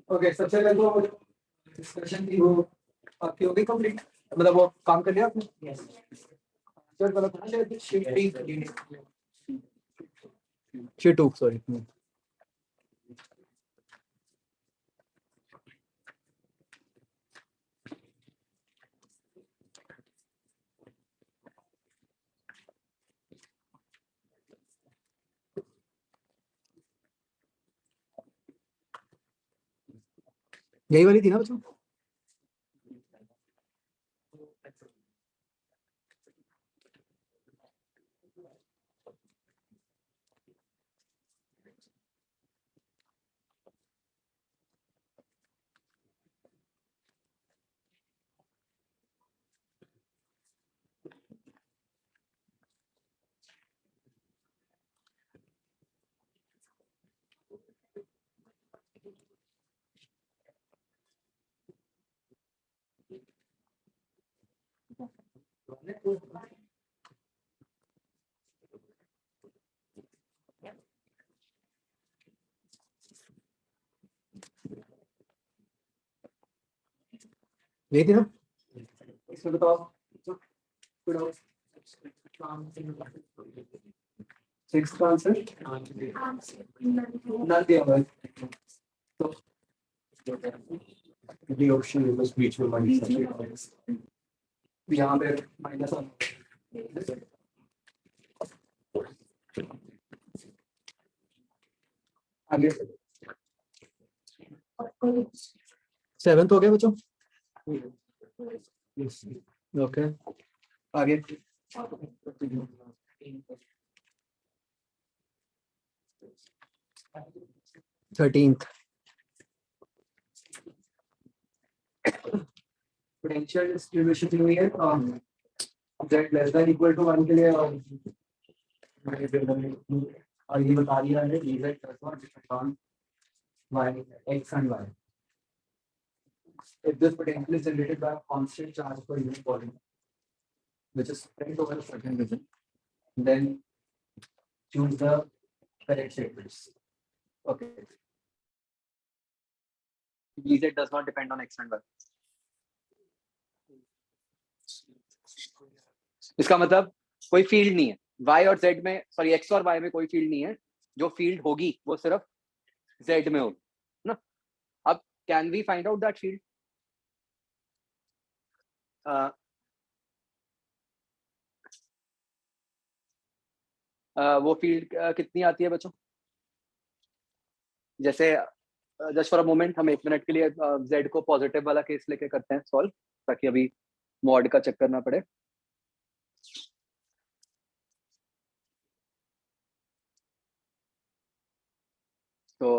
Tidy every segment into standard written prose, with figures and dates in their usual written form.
Okay, सबसे पहले वो डिस्कशन थी, वो आपकी हो गई कंप्लीट, मतलब वो काम कर लिया आपने? यस सर, मतलब था शायद शीट 2, सॉरी। यही वाली थी ना बच्चों? यही थी ना? इसमें बताओ। 6 का आंसर ना दिया हुआ है, तो ये ऑप्शन बस बीच में माइनस, यहाँ पे माइनस आगे 7 हो गया बच्चों। ओके, आगे 13th पोटेंशियल डिस्ट्रीब्यूशन दी हुई है z less than equal to 1 के लिए, और ये बता दिया है dz does not depend on y, x and y. If this potential is generated by a constant charge per unit volume, which is spread over a certain region, then choose the correct statements. Okay. dz does not depend on x and y. इसका मतलब कोई field नहीं है y और z में, sorry x और y में कोई फील्ड नहीं है, जो फील्ड होगी वो सिर्फ z में होगी ना। अब can we find out that field? वो फील्ड कितनी आती है बच्चों? जैसे जस्ट फॉर अ मोमेंट हम 1 मिनट के लिए z को पॉजिटिव वाला केस लेके करते हैं सॉल्व, ताकि अभी मॉड का चक्कर ना पड़े। तो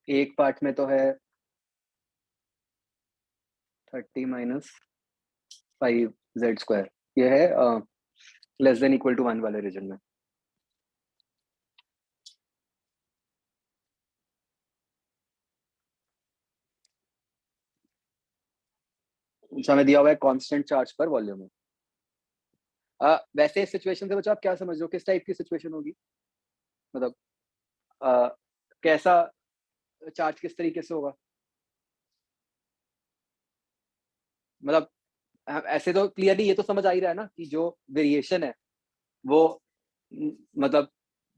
एक पार्ट में तो है 30 माइनस 5z², ये है लेस देन इक्वल टू 1 वाले रीजन में। हमें दिया हुआ है कांस्टेंट चार्ज पर वॉल्यूम में। वैसे इस सिचुएशन से बच्चों आप क्या समझ रहे हो, किस टाइप की सिचुएशन होगी? मतलब कैसा चार्ज किस तरीके से होगा? मतलब ऐसे तो क्लियरली ये तो समझ आ ही रहा है ना कि जो वेरिएशन है वो मतलब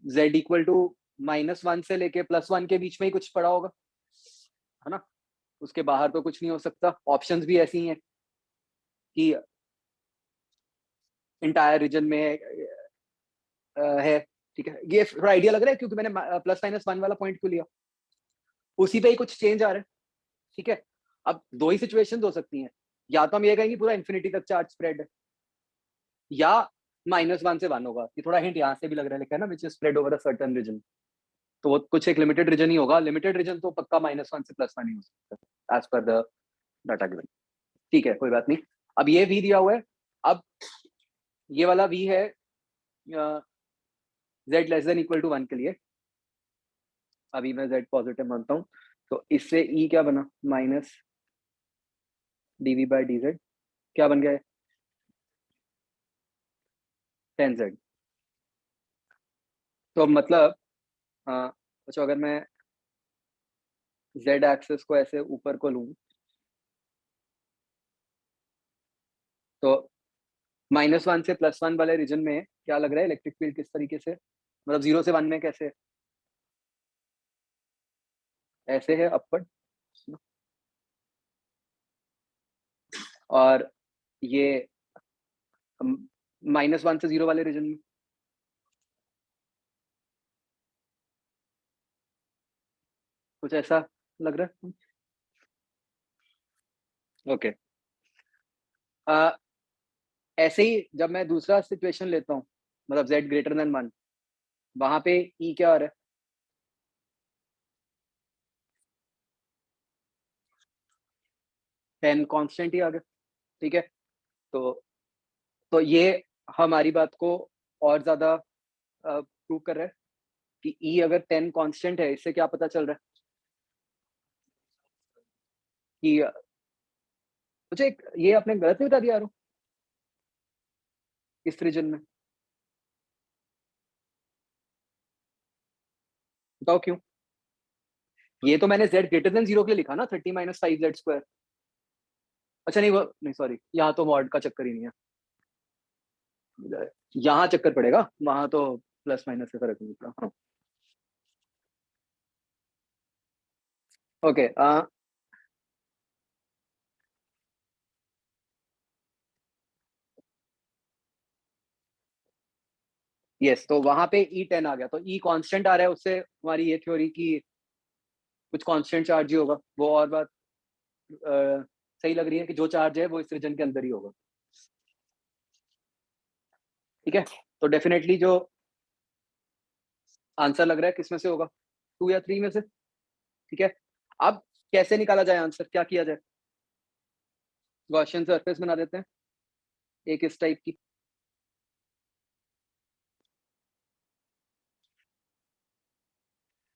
z इक्वल टू -1 से लेके +1 के बीच में ही कुछ पड़ा होगा, है ना? उसके बाहर तो कुछ नहीं हो सकता। ऑप्शंस भी ऐसी हैं कि इंटायर रीजन में है, ठीक है। ये थोड़ा आइडिया लग रहा है क्योंकि मैंने +-1 वाला पॉइंट क्यों लिया, उसी पे ही कुछ चेंज आ रहा है, ठीक है। अब दो ही सिचुएशन हो सकती हैं, या तो हम ये कहेंगे पूरा इन्फिनिटी तक चार्ज स्प्रेड है, या -1 से 1 होगा। ये थोड़ा हिंट यहाँ से भी लग रहा है, लिखा है ना which is spread over a certain region, तो वो कुछ एक लिमिटेड रीजन ही होगा। लिमिटेड रीजन तो पक्का -1 से +1 ही हो सकता है as per the data given, ठीक है, कोई बात नहीं। अब ये v दिया हुआ है, अब ये वाला v है z less than equal to 1 के लिए, अभी मैं z पॉजिटिव मानता हूँ, तो इससे e क्या बना, माइनस dv बाई dz, क्या बन गया है, 10z। तो मतलब अच्छा अगर मैं z एक्सिस को ऐसे ऊपर को लूँ, तो -1 से +1 वाले रीजन में क्या लग रहा है इलेक्ट्रिक फील्ड किस तरीके से, मतलब 0 से 1 में कैसे, ऐसे है अपवर्ड, और ये -1 से 0 वाले रीजन में कुछ ऐसा लग रहा है। ओके, ऐसे ही जब मैं दूसरा सिचुएशन लेता हूँ, मतलब z ग्रेटर देन 1, वहां पे e क्या आ रहा है, 10 कांस्टेंट ही आ गया, ठीक है। तो ये हमारी बात को और ज्यादा प्रूव कर रहा है कि e अगर 10 कांस्टेंट है, इससे क्या पता चल रहा है कि मुझे ये आपने गलत नहीं बता दिया यारो, इस रीजन में, बताओ क्यों। ये तो मैंने z ग्रेटर देन 0 के लिए लिखा ना, 30 माइनस 5z स्क्वायर। अच्छा नहीं, वो नहीं, सॉरी, यहाँ तो मॉड का चक्कर ही नहीं है, यहाँ चक्कर पड़ेगा, वहां तो प्लस माइनस से फर्क नहीं पड़ता। हाँ, ओके, यस, तो वहां पे ई 10 आ गया, तो ई कांस्टेंट आ रहा है, उससे हमारी ये थ्योरी की कुछ कांस्टेंट चार्ज ही होगा, वो और बात सही लग रही है कि जो चार्ज है वो इस रीजन के अंदर ही होगा, ठीक है। तो डेफिनेटली जो आंसर लग रहा है किसमें से होगा, 2 या 3 में से, ठीक है। अब कैसे निकाला जाए आंसर, क्या किया जाए, गॉसियन सरफेस बना देते हैं एक इस टाइप की,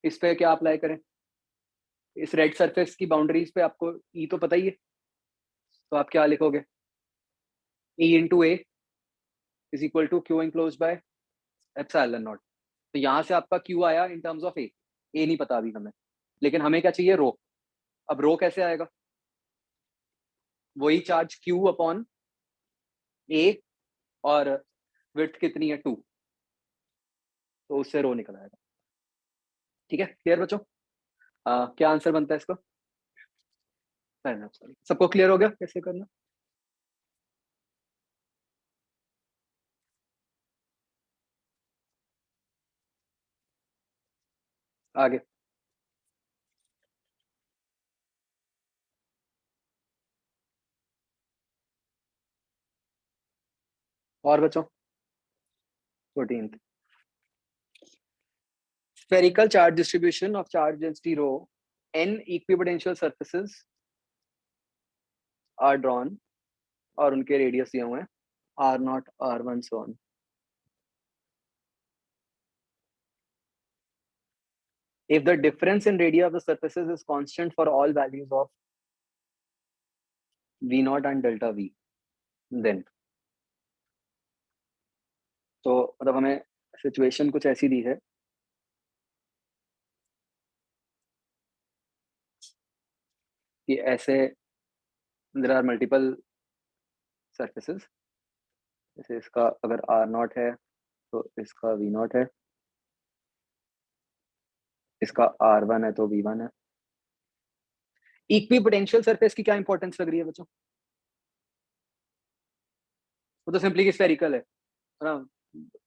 इस पे क्या अप्लाई करें, इस रेड सरफेस की बाउंड्रीज पे आपको ई तो पता ही है, तो आप क्या लिखोगे, E into A is equal to Q enclose by epsilon naught. तो यहाँ से आपका क्यू आया इन टर्म्स ऑफ ए नहीं पता अभी हमें, लेकिन हमें क्या चाहिए, रो। अब रो कैसे आएगा, वही चार्ज क्यू अपॉन ए, और विड्थ कितनी है 2, तो उससे रो निकल आएगा, ठीक है। क्लियर बच्चों, क्या आंसर बनता है इसका, सॉरी, सबको क्लियर हो गया कैसे करना, आगे। और बच्चों 14th, spherical charge distribution of charge density rho, n equipotential surfaces are drawn, और उनके रेडियस दिए हुए हैं r0, r1 so on. If the difference in radii of the surfaces is constant for all values of v0 and delta v, then, तो मतलब हमें situation कुछ ऐसी दी है कि ऐसे देयर आर मल्टीपल सरफेसेस, जैसे इसका अगर r0 है तो इसका v0 है, इसका r1 है तो v1 है। इक्वी पोटेंशियल सरफेस की क्या इंपॉर्टेंस लग रही है बच्चों, वो तो सिंपली स्फेरिकल है ना,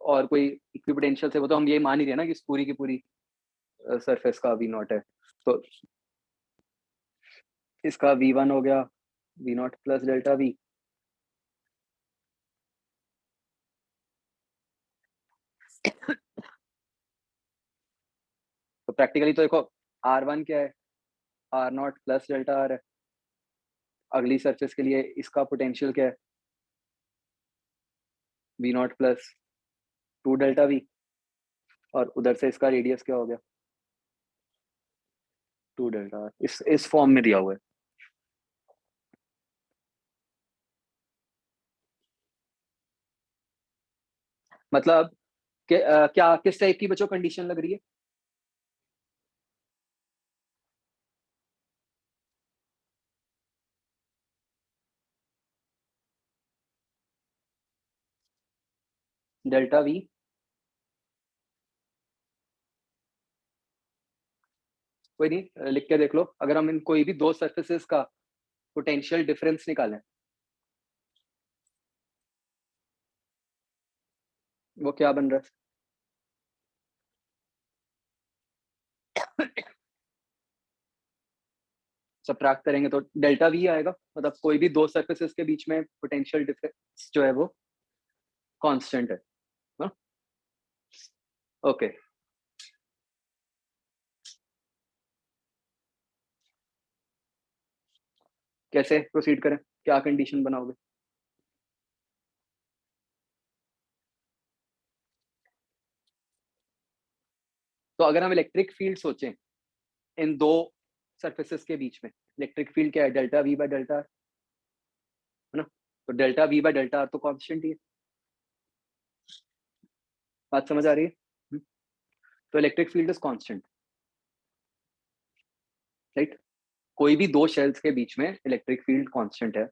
और कोई इक्वी पोटेंशियल से, वो तो हम ये मान ही रहे ना कि इस पूरी की पूरी सरफेस का v0 है, तो इसका v1 हो गया v0 प्लस डेल्टा v। तो प्रैक्टिकली तो देखो, r1 क्या है, r0 प्लस डेल्टा r है, अगली सरफेस के लिए इसका पोटेंशियल क्या है, v0 प्लस 2 डेल्टा v। और उधर से इसका रेडियस क्या हो गया 2 डेल्टा, इस फॉर्म में दिया हुआ है। मतलब क्या किस टाइप की बच्चों कंडीशन लग रही है? डेल्टा वी, कोई नहीं, लिख के देख लो। अगर हम इन कोई भी दो सरफेसेस का पोटेंशियल डिफरेंस निकालें, वो क्या बन रहा है? सबट्रैक्ट करेंगे तो डेल्टा वी आएगा, मतलब कोई भी दो सरफेसेस के बीच में पोटेंशियल डिफरेंस जो है वो कांस्टेंट है ना? ओके, कैसे प्रोसीड करें, क्या कंडीशन बनाओगे? तो अगर हम इलेक्ट्रिक फील्ड सोचें इन दो सरफेसेस के बीच में, इलेक्ट्रिक फील्ड क्या है? Delta V by delta are, है ना? तो delta V by delta are तो कांस्टेंट ही है। बात समझ आ रही है? तो electric field is constant, right? कोई भी दो शेल्स के बीच में इलेक्ट्रिक फील्ड कांस्टेंट है।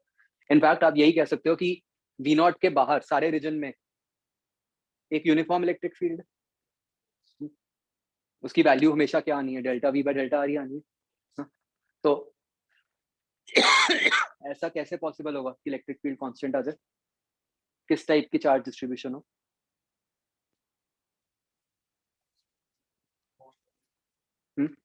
इनफैक्ट आप यही कह सकते हो कि वी नॉट के बाहर सारे रीजन में एक यूनिफॉर्म इलेक्ट्रिक फील्ड, उसकी वैल्यू हमेशा क्या आनी है? Delta V by delta R ही आनी है। हाँ, तो ऐसा कैसे पॉसिबल होगा कि इलेक्ट्रिक फील्ड कांस्टेंट आ जाए? किस टाइप की चार्ज डिस्ट्रीब्यूशन हो? हम्म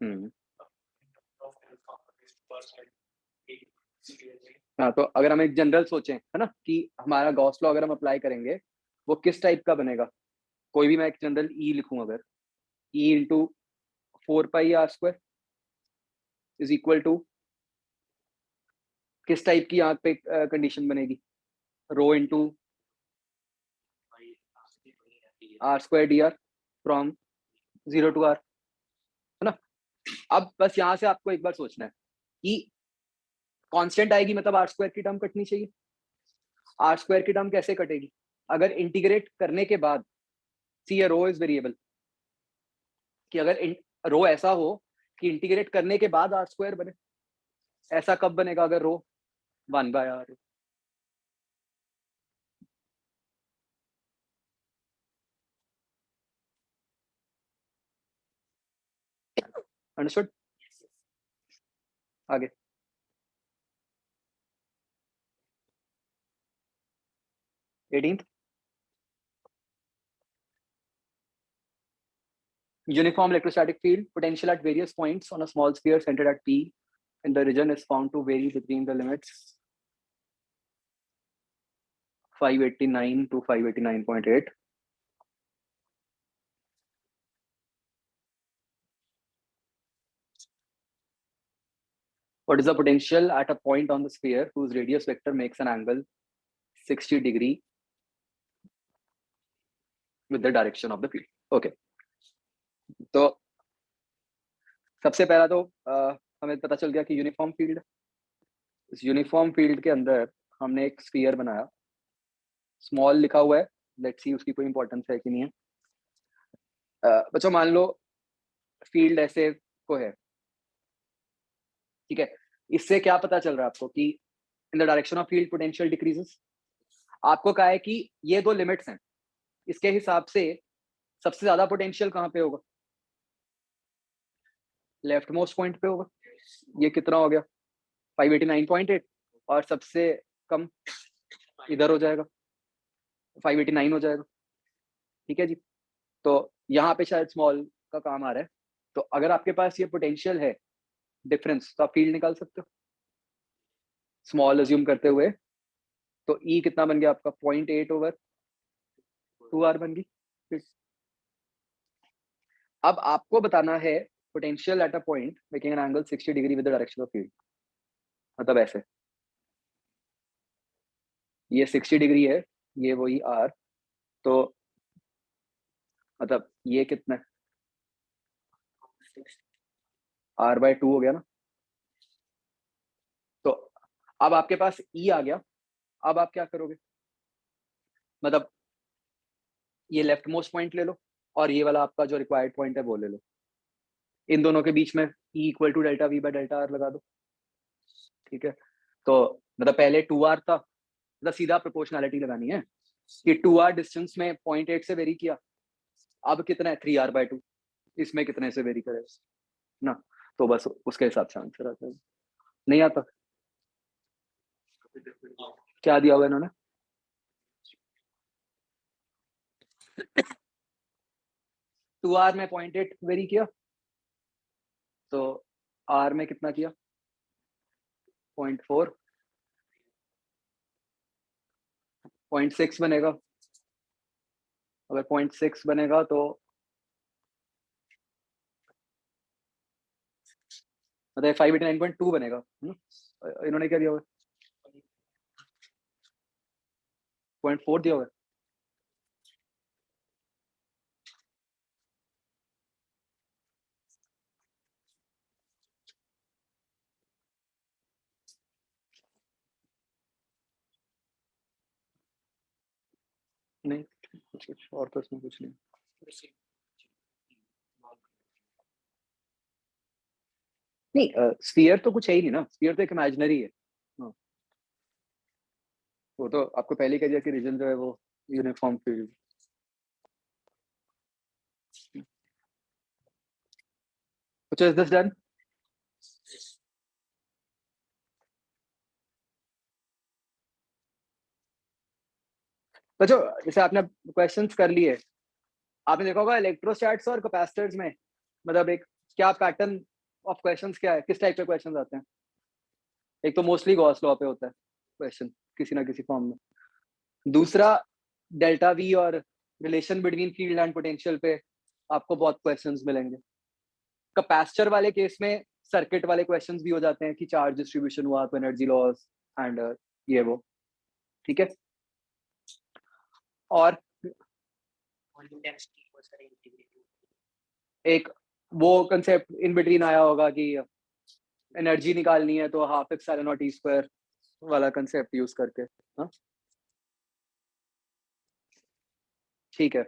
हम्म। हाँ, तो अगर हम एक जनरल सोचें, है ना, कि हमारा गॉस लॉ अगर हम अप्लाई करेंगे, वो किस टाइप का बनेगा? कोई भी मैं एक जनरल ई लिखूं, अगर E into 4 pi R square is equal to किस टाइप की यहाँ पे कंडीशन बनेगी? Rho into R square D R from 0 to r, है ना? अब बस यहाँ से आपको एक बार सोचना है कि कांस्टेंट आएगी, मतलब आर स्क्वायर की टर्म कटनी चाहिए। आर स्क्वायर की टर्म कैसे कटेगी? अगर इंटीग्रेट करने के बाद, सी ए रो इज वेरिएबल, कि अगर रो ऐसा हो कि इंटीग्रेट करने के बाद आर स्क्वायर बने, ऐसा कब बनेगा? अगर रो 1/r। अंडरस्टूड? आगे, 18th, uniform electrostatic field potential at various points on a small sphere centered at P in the region is found to vary between the limits 589 to 589.8. What is the potential at a point on the sphere whose radius vector makes an angle 60 degree with the direction of the field? Okay, तो सबसे पहला तो हमें पता चल गया कि uniform field, इस यूनिफॉर्म फील्ड के अंदर हमने एक स्फीयर बनाया, स्मॉल लिखा हुआ है, लेट्स सी उसकी कोई इंपॉर्टेंस है कि नहीं है। बच्चों मान लो फील्ड ऐसे को है, ठीक है? इससे क्या पता चल रहा है आपको कि in the direction of field potential decreases. आपको कहा है कि ये दो लिमिट्स हैं, इसके हिसाब से सबसे ज्यादा पोटेंशियल कहाँ पे होगा? लेफ्ट मोस्ट पॉइंट पे होगा। ये कितना हो गया? 589.8। और सबसे कम इधर हो जाएगा, 589 हो जाएगा। ठीक है जी? तो यहाँ पे शायद स्मॉल का काम आ रहा है। तो अगर आपके पास ये पोटेंशियल है डिफरेंस, तो आप फील्ड निकाल सकते हो स्मॉल अज्यूम करते हुए। तो ई कितना बन गया आपका? 0.8/2r बन गई। अब आपको बताना है potential at a point making an angle 60 degree with the direction of field. मतलब ऐसे, ये 60 डिग्री है, ये वही आर, तो मतलब ये कितना है, R/2 हो गया ना। तो अब आपके पास ई आ गया, अब आप क्या करोगे, मतलब ये लेफ्ट मोस्ट पॉइंट ले लो और ये वाला आपका जो रिक्वायर्ड पॉइंट है वो ले लो, इन दोनों के बीच में E equal to delta V by delta R लगा दो। ठीक है, तो मतलब पहले 2r था, मतलब सीधा प्रोपोर्शनैलिटी लगानी है कि 2r डिस्टेंस में 0.8 से वेरी किया, अब कितना है 3r/2, इसमें कितने से वेरी करे ना, तो बस उसके हिसाब से आंसर आता है। नहीं आता, क्या दिया हुआ इन्होंने, 2r में 0.8 वेरी किया, तो r में कितना किया 0.4, 0.6 बनेगा, अगर 0.6 बनेगा तो मतलब 589.2 बनेगा। इन्होंने क्या दिया हुआ, 0.4 दिया हुआ है। नहीं, कुछ और तो इसमें कुछ नहीं। नहीं, स्फीयर तो कुछ है ही नहीं ना, स्फीयर तो एक इमेजिनरी है। हाँ, वो तो आपको पहले कह दिया कि रीजन जो है वो यूनिफॉर्म फील्ड। कुछ इज दिस डन। बच्चों जैसे आपने क्वेश्चंस कर लिए, आपने देखा होगा इलेक्ट्रोस्टैट्स और कैपेसिटर्स में मतलब एक क्या पैटर्न ऑफ क्वेश्चंस क्या है, किस टाइप के क्वेश्चंस आते हैं। एक तो मोस्टली गॉस लॉ पे होता है क्वेश्चन किसी ना किसी फॉर्म में, दूसरा डेल्टा वी और relation between field and potential पे आपको बहुत क्वेश्चंस मिलेंगे। कैपेसिटर वाले केस में सर्किट वाले क्वेश्चंस भी हो जाते हैं कि चार्ज डिस्ट्रीब्यूशन हुआ तो एनर्जी लॉस एंड ये वो। ठीक है, और एक वो कंसेप्ट इन बिटवीन आया होगा कि एनर्जी निकालनी है तो half epsilon not E square वाला कंसेप्ट यूज करके। हाँ ठीक है,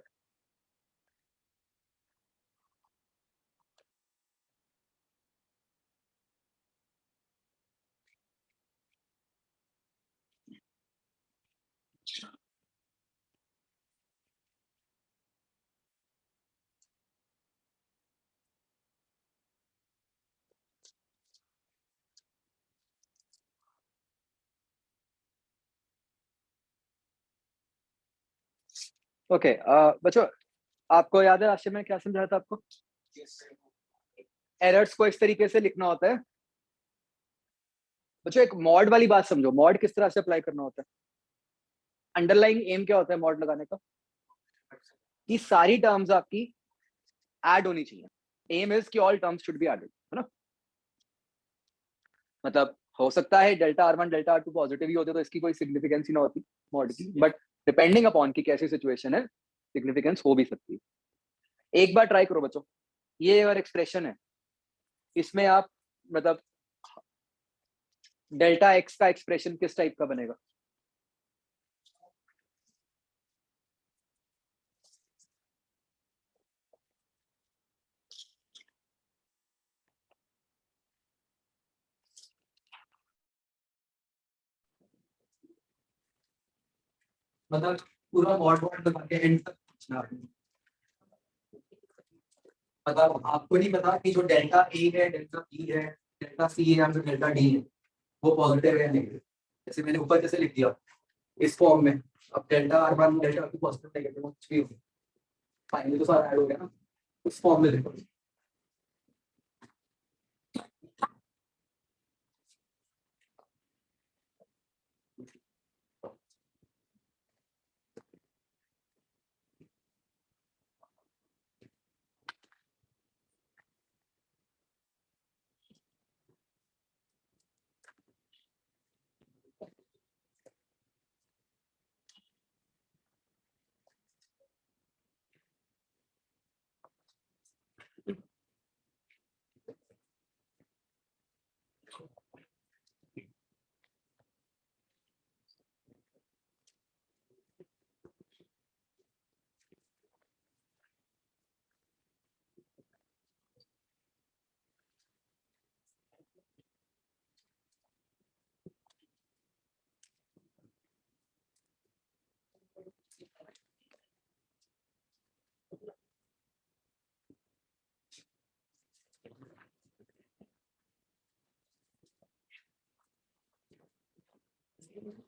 ओके। बच्चों आपको याद है राशि में क्या समझाया था आपको, एरर्स को इस तरीके से लिखना होता है। बच्चों एक मॉड वाली बात समझो, मॉड किस तरह से अप्लाई करना होता है। अंडरलाइंग एम क्या होता है मॉड लगाने का, कि सारी टर्म्स आपकी ऐड होनी चाहिए। एम इज कि all terms should be added, है ना। मतलब हो सकता है delta R1 delta R2 positive ही होते तो इसकी कोई सिग्निफिकेंस ही ना होती मॉड की, बट डिपेंडिंग अपॉन की कैसी सिचुएशन है सिग्निफिकेंस हो भी सकती है। एक बार ट्राई करो बच्चों, ये और एक्सप्रेशन है, इसमें आप मतलब डेल्टा एक्स का एक्सप्रेशन किस टाइप का बनेगा। मतलब पूरा मॉड वॉड लगा के एंड तक पूछना आपने। मतलब आपको नहीं पता कि जो डेल्टा ए है डेल्टा बी है डेल्टा सी है या फिर डेल्टा डी है वो पॉजिटिव है या नेगेटिव। जैसे मैंने ऊपर जैसे लिख दिया इस फॉर्म में, अब delta R1 delta R2 positive negative कुछ भी हो, फाइनली तो सारा ऐड हो गया ना, उस फॉर्म में देखो। Okay.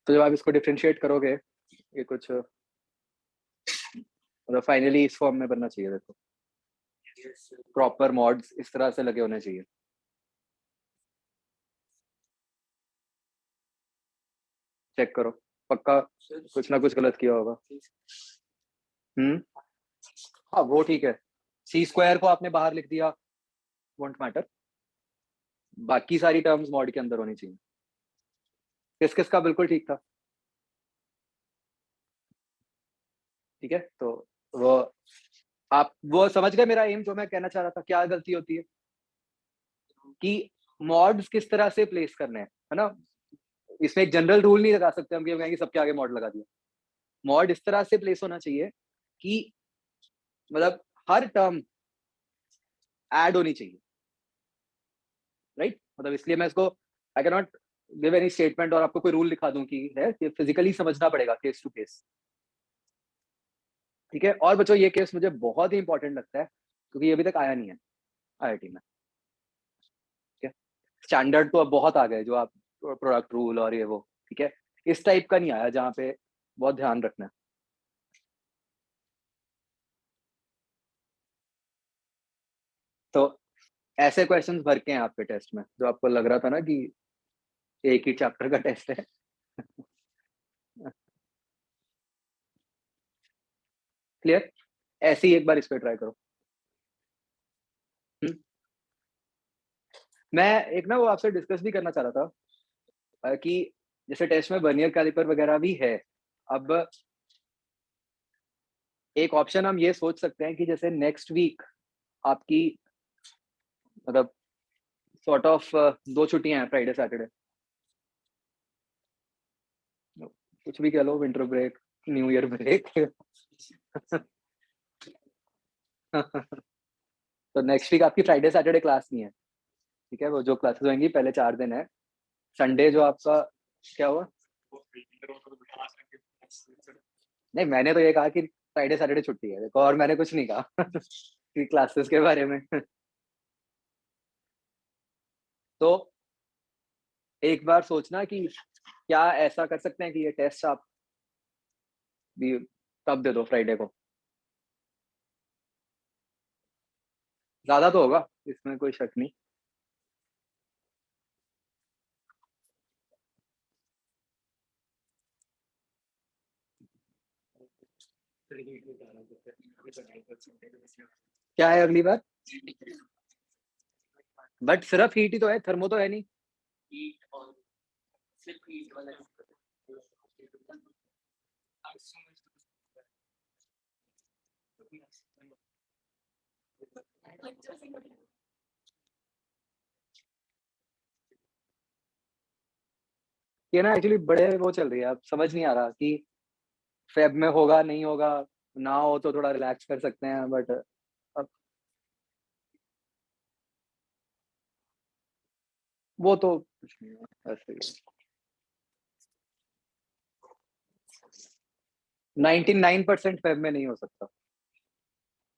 तो जब आप इसको डिफरेंशिएट करोगे, ये कुछ मतलब फाइनली इस फॉर्म में बनना चाहिए। देखो प्रॉपर मॉड्स इस तरह से लगे होने चाहिए। चेक करो, पक्का कुछ ना कुछ गलत किया होगा। हाँ वो ठीक है। सी स्क्वायर को आपने बाहर लिख दिया, वोंट मैटर। बाकी सारी टर्म्स मॉड के अंदर होनी चाहिए। किस किस का बिल्कुल ठीक था? ठीक है, तो वो आप वो समझ गए मेरा एम, जो मैं कहना चाह रहा था। क्या गलती होती है कि मॉड्स किस तरह से प्लेस करने हैं, है ना। इसमें एक जनरल रूल नहीं लगा सकते हम कि हम कहेंगे सबके आगे मॉड लगा दिया। मॉड इस तरह से प्लेस होना चाहिए कि मतलब हर टर्म ऐड होनी चाहिए, राइट। मतलब इसलिए मैं इसको I can not give any statement और आपको कोई रूल लिखा दूं कि है, ये फिजिकली समझना पड़ेगा केस टू केस। ठीक है। और बच्चों ये केस मुझे बहुत ही इंपॉर्टेंट लगता है क्योंकि ये अभी तक आया नहीं है आईआईटी में। ठीक है, स्टैंडर्ड तो अब बहुत आ गए जो आप प्रोडक्ट रूल और ये वो, ठीक है, इस टाइप का नहीं आया जहाँ पे बहुत ध्यान रखना है। तो ऐसे क्वेश्चंस भर के हैं आपके टेस्ट में जो आपको लग रहा था ना कि एक ही चैप्टर का टेस्ट है। क्लियर? ऐसे ही एक बार इस पे ट्राई करो। मैं एक ना वो आपसे डिस्कस भी करना चाह रहा था कि जैसे टेस्ट में वर्नियर कैलिपर वगैरह भी है। अब एक ऑप्शन हम ये सोच सकते हैं कि जैसे नेक्स्ट वीक आपकी मतलब सॉर्ट ऑफ 2 छुट्टियाँ हैं, फ्राइडे, सैटरडे। कुछ भी कह लो, winter break, new year break. तो नेक्स्ट वीक आपकी फ्राइडे, सैटरडे क्लास नहीं है, ठीक है? वो जो क्लासेस होंगी पहले 4 दिन है। संडे जो आपका क्या हुआ? नहीं, मैंने तो ये कहा कि फ्राइडे, सैटरडे छुट्टी है, देखो, और मैंने कुछ नहीं कहा कि क्लासेस के बारे में। तो एक बार सोचना कि क्या ऐसा कर सकते हैं कि ये टेस्ट आप भी तब दे दो फ्राइडे को। ज़्यादा तो होगा, इसमें कोई शक नहीं। क्या है अगली बार? बट सिर्फ हीट ही तो है, थर्मो तो है नहीं। ये ना एक्चुअली बड़े वो चल रही है, अब समझ नहीं आ रहा कि फेब में होगा, नहीं होगा। ना हो तो थोड़ा रिलैक्स कर सकते हैं, बट अब वो तो कुछ नहीं है, ऐसे ही। 99% फेब में नहीं हो सकता,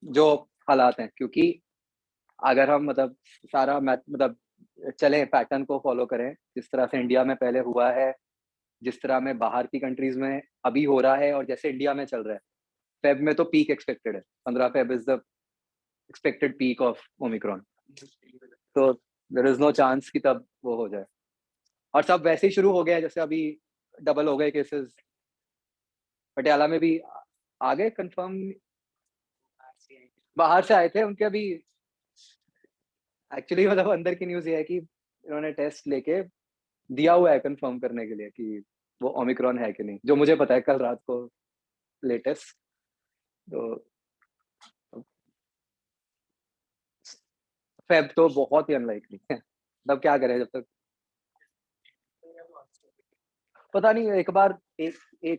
जो हालात हैं, क्योंकि अगर हम मतलब सारा मैथ मतलब चलें, पैटर्न को फ़ॉलो करें, जिस तरह से इंडिया में पहले हुआ है, जिस तरह में बाहर की कंट्रीज़ में अभी हो रहा है और जैसे इंडिया में चल रहा है, फेब में तो पीक एक्सपेक्टेड है। 15 Feb is the expected peak of Omicron. तो देयर इज़ नो चांस कि तब वो हो जाए। और सब वैसे ही शुरू हो गया है, जैसे अभी डबल हो गए केसेज़। पटियाला में भी आ गए कन्फर्म। बाहर से आए थे, उनके अभी एक्चुअली मतलब अंदर की न्यूज़ ये है कि इन्होंने टेस्ट लेके दिया हुआ है कन्फर्म करने के लिए कि वो ओमिक्रॉन है कि नहीं, जो मुझे पता है कल रात को लेटेस्ट। तो फेब तो बहुत ही अनलाइकली है। तब क्या करें जब तक पता नहीं। एक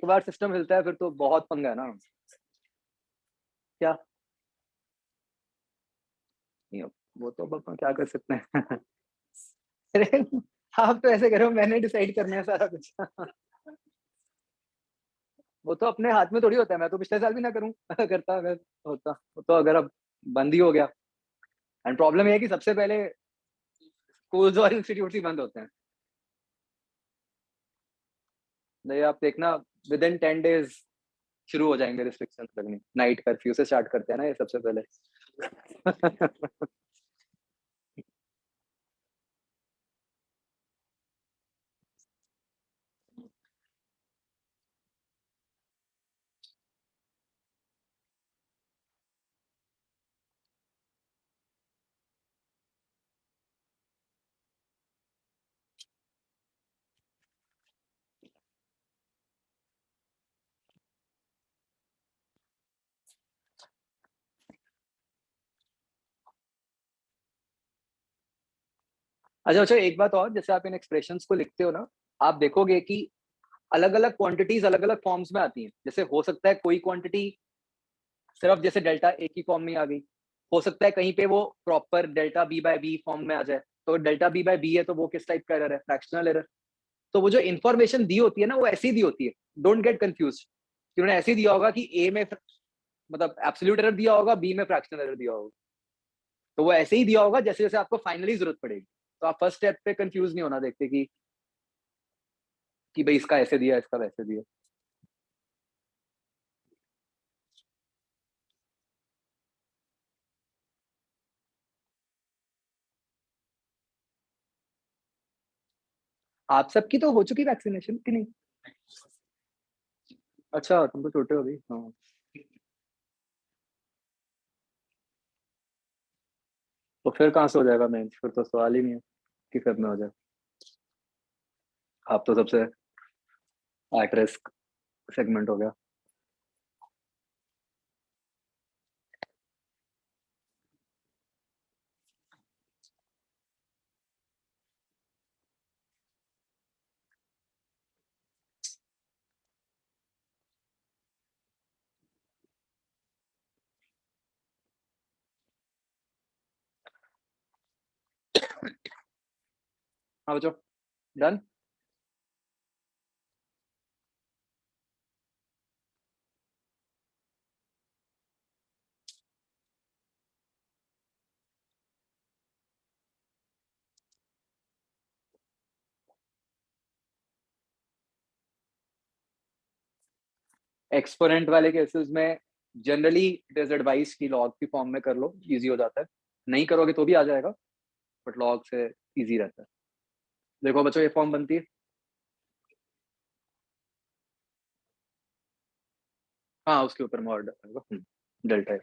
बार सिस्टम हिलता है फिर तो बहुत पंगा है ना। क्या नहीं, वो तो अब अपन क्या कर सकते हैं। अरे, आप तो ऐसे करो, मैंने डिसाइड करना है सारा कुछ। वो तो अपने हाथ में थोड़ी होता है, मैं तो पिछले साल भी ना करूं। करता अगर होता। वो तो अगर अब बंद ही हो गया। एंड प्रॉब्लम ये है कि सबसे पहले स्कूल्स और इंस्टीट्यूट ही बंद होते हैं। नहीं, आप देखना, विद इन 10 डेज शुरू हो जाएंगे रिस्ट्रिक्शन लगनी। नाइट कर्फ्यू से स्टार्ट करते हैं ना ये सबसे पहले। अच्छा अच्छा, एक बात और, जैसे आप इन एक्सप्रेशंस को लिखते हो ना, आप देखोगे कि अलग अलग क्वांटिटीज अलग अलग फॉर्म्स में आती हैं। जैसे हो सकता है कोई क्वांटिटी सिर्फ जैसे डेल्टा ए की फॉर्म में आ गई, हो सकता है कहीं पे वो proper delta B by B form में आ जाए। तो डेल्टा बी बाय बी है तो वो किस टाइप का एरर है? Fractional error. तो वो जो इन्फॉर्मेशन दी होती है ना, वो ऐसी दी होती है। डोंट गेट कंफ्यूज कि उन्होंने ऐसे दिया होगा कि ए में मतलब एब्सोल्यूट एरर दिया होगा, बी में फ्रैक्शनल एरर दिया होगा। तो वो ऐसे ही दिया होगा जैसे जैसे आपको फाइनली जरूरत पड़ेगी। तो आप फर्स्ट स्टेप पे कंफ्यूज नहीं होना देखते कि भाई इसका ऐसे दिया, इसका वैसे दिया। आप सबकी तो हो चुकी वैक्सीनेशन कि नहीं? अच्छा, तुम तो छोटे हो अभी। हाँ। तो फिर कहाँ से हो जाएगा मेंस? फिर तो सवाल ही नहीं है। कि फेब में हो जाए। आप तो सबसे एट रिस्क सेगमेंट हो गया। हाँ बच्चों, डन। एक्सपोनेंट वाले केसेस में जनरली इट इज एडवाइस की लॉग की फॉर्म में कर लो, इजी हो जाता है। नहीं करोगे तो भी आ जाएगा, बट लॉग से इजी रहता है। देखो बच्चों, ये फॉर्म बनती है। हाँ, उसके ऊपर मोर डेल्टा है।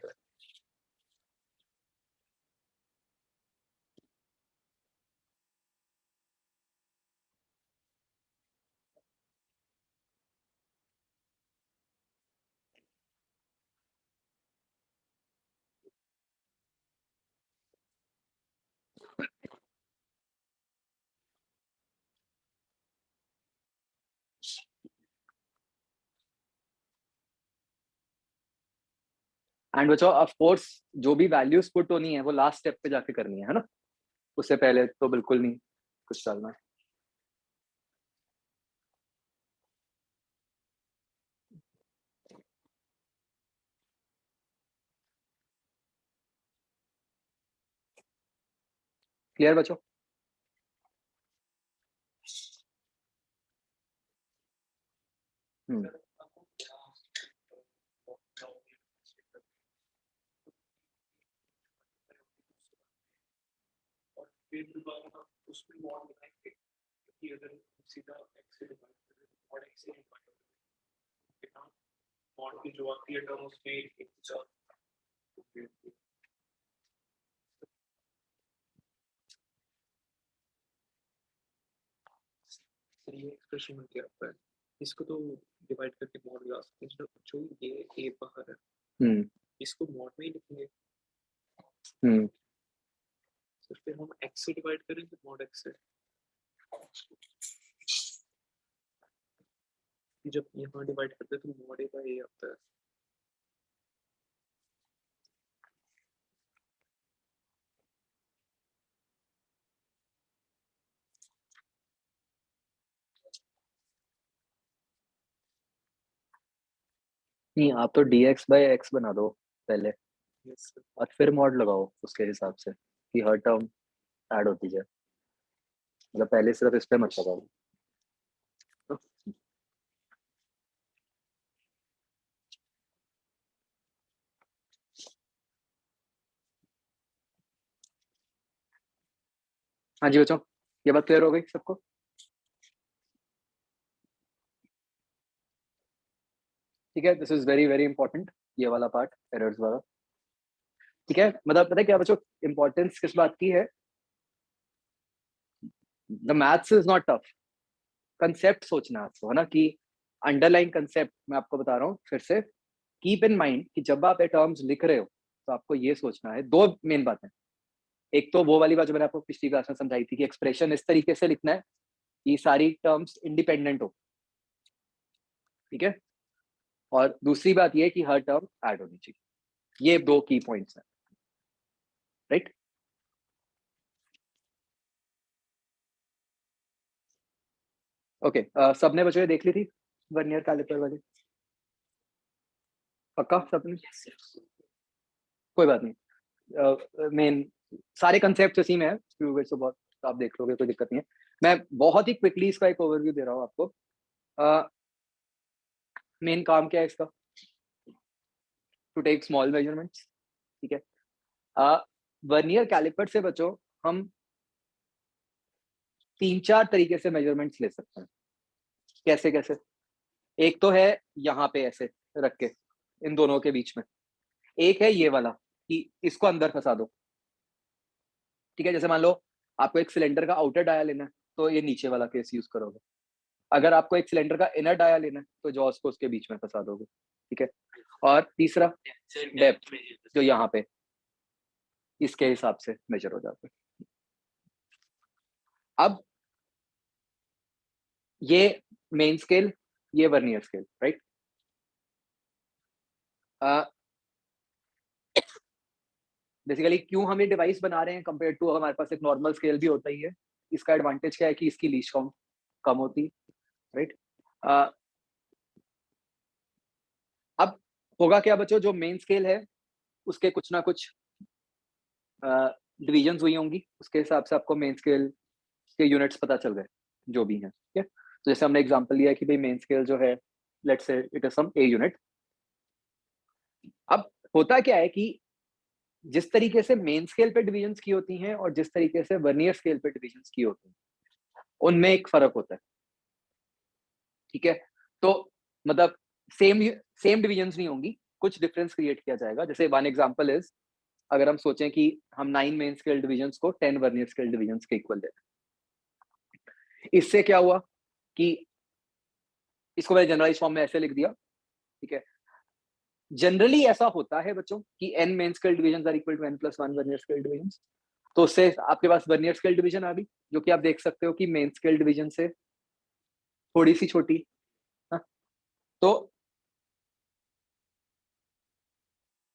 एंड बच्चों ऑफ कोर्स, जो भी वैल्यूज पुट होनी है वो लास्ट स्टेप पे जाके करनी है ना। उससे पहले तो बिल्कुल नहीं कुछ डालना है। क्लियर बच्चों? हम्म। ये एक्सप्रेशन में क्या आता है? इसको तो डिवाइड करके मॉड लगा सकते हैं, जो ये ए बाहर है, इसको मॉड में ही लिखेंगे। तो फिर हम एक्स से डिवाइड करेंगे, मॉड एक्स से। जब यहाँ डिवाइड करते हैं तो मॉड ए बाय ए आता है। नहीं, आप तो dx बाय एक्स बना दो पहले, यस सर। और फिर मॉड लगाओ उसके हिसाब से कि हर टर्म ऐड होती जाए। मतलब पहले सिर्फ इस पे मत लगाओ। हाँ जी बच्चों, ये बात क्लियर हो गई सबको? ठीक है, this is very very important, ये वाला पार्ट, एरर्स वाला। ठीक है, मतलब पता है क्या बच्चों, इंपॉर्टेंस किस बात की है? The maths is not tough, concept सोचना है आपको, है ना, कि अंडरलाइन कंसेप्ट मैं आपको बता रहा हूँ फिर से। कीप इन माइंड कि जब आप ये टर्म्स लिख रहे हो तो आपको ये सोचना है, दो मेन बातें। एक तो वो वाली बात जो मैंने आपको पिछली क्लास में समझाई थी कि एक्सप्रेशन इस तरीके से लिखना है कि सारी टर्म्स इंडिपेंडेंट हो। ठीक है, और दूसरी बात ये कि हर टर्म ऐड होनी चाहिए। ये दो की पॉइंट्स हैं, राइट? ओके, सबने बच्चों देख ली थी वर्नियर कैलिपर वाली? पक्का सबने? कोई बात नहीं, मेन सारे कंसेप्ट इसी में है, तो बहुत आप देख लोगे, कोई दिक्कत नहीं है। मैं बहुत ही क्विकली इसका एक ओवरव्यू दे रहा हूँ आपको। मेन काम क्या है इसका? To take small measurements. ठीक है, वर्नियर कैलिपर से बच्चों हम तीन चार तरीके से मेजरमेंट्स ले सकते हैं। कैसे कैसे? एक तो है यहाँ पे ऐसे रख के, इन दोनों के बीच में। एक है ये वाला कि इसको अंदर फंसा दो। ठीक है, जैसे मान लो आपको एक सिलेंडर का आउटर डाया लेना है तो ये नीचे वाला केस यूज करोगे, अगर आपको एक सिलेंडर का इनर डाया लेना है तो जॉस को उसके बीच में फंसा दोगे, ठीक है। और तीसरा डेप्थ जो यहाँ पे इसके हिसाब से मेजर हो जाता है। अब ये मेन स्केल, ये वर्नियर स्केल, राइट। बेसिकली क्यों हम ये डिवाइस बना रहे हैं कंपेयर टू हमारे पास एक नॉर्मल स्केल भी होता ही है, इसका एडवांटेज क्या है कि इसकी लीस्ट काउंट कम होती है, राइट। अब होगा क्या बच्चों, जो मेन स्केल है उसके कुछ ना कुछ डिविजन्स हुई होंगी, उसके हिसाब से आपको मेन स्केल के यूनिट्स पता चल गए जो भी हैं, ठीक है। तो जैसे हमने एग्जांपल लिया कि भाई मेन स्केल जो है let's say it is some A unit. अब होता क्या है कि जिस तरीके से मेन स्केल पे डिविजन्स की होती हैं और जिस तरीके से वर्नियर स्केल पे डिविजन्स की होती हैं उनमें एक फर्क होता है, ठीक है। तो मतलब सेम डिविजन्स नहीं होंगी, कुछ डिफरेंस क्रिएट किया जाएगा। जैसे वन एग्जांपल इज, अगर हम सोचें कि हम 9 मेन स्केल डिविजन्स को 10 वर्नियर स्केल डिविजन्स के इक्वल देते हैं, इससे क्या हुआ कि इसको मैंने जनरलाइज फॉर्म में ऐसे लिख दिया, ठीक है। जनरली ऐसा होता है बच्चों कि n main scale divisions are equal to n plus 1 vernier scale divisions. तो उससे आपके पास वर्नियर स्केल डिवीजन आ गई, जो कि आप देख सकते हो कि मेन स्केल डिवीजन से थोड़ी सी छोटी। हाँ? तो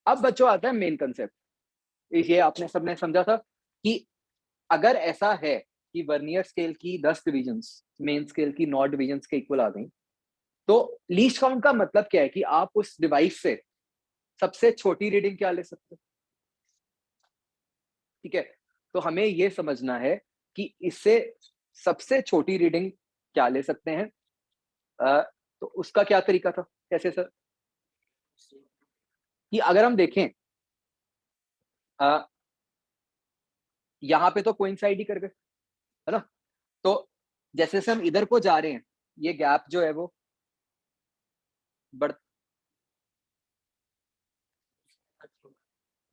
अब बच्चों आता है मेन कंसेप्ट, ये आपने सबने समझा था कि अगर ऐसा है कि वर्नियर स्केल की 10 डिविजन्स मेन स्केल की 9 डिविजन्स के इक्वल आ गई, तो लीस्ट काउंट का मतलब क्या है कि आप उस डिवाइस से सबसे छोटी रीडिंग क्या ले सकते हो, ठीक है। तो हमें ये समझना है कि इससे सबसे छोटी रीडिंग क्या ले सकते हैं। तो उसका क्या तरीका था, कैसे सर, कि अगर हम देखें यहाँ पे तो कोइंसाइड ही कर गए, है ना। तो जैसे से हम इधर को जा रहे हैं ये गैप जो है वो बढ़,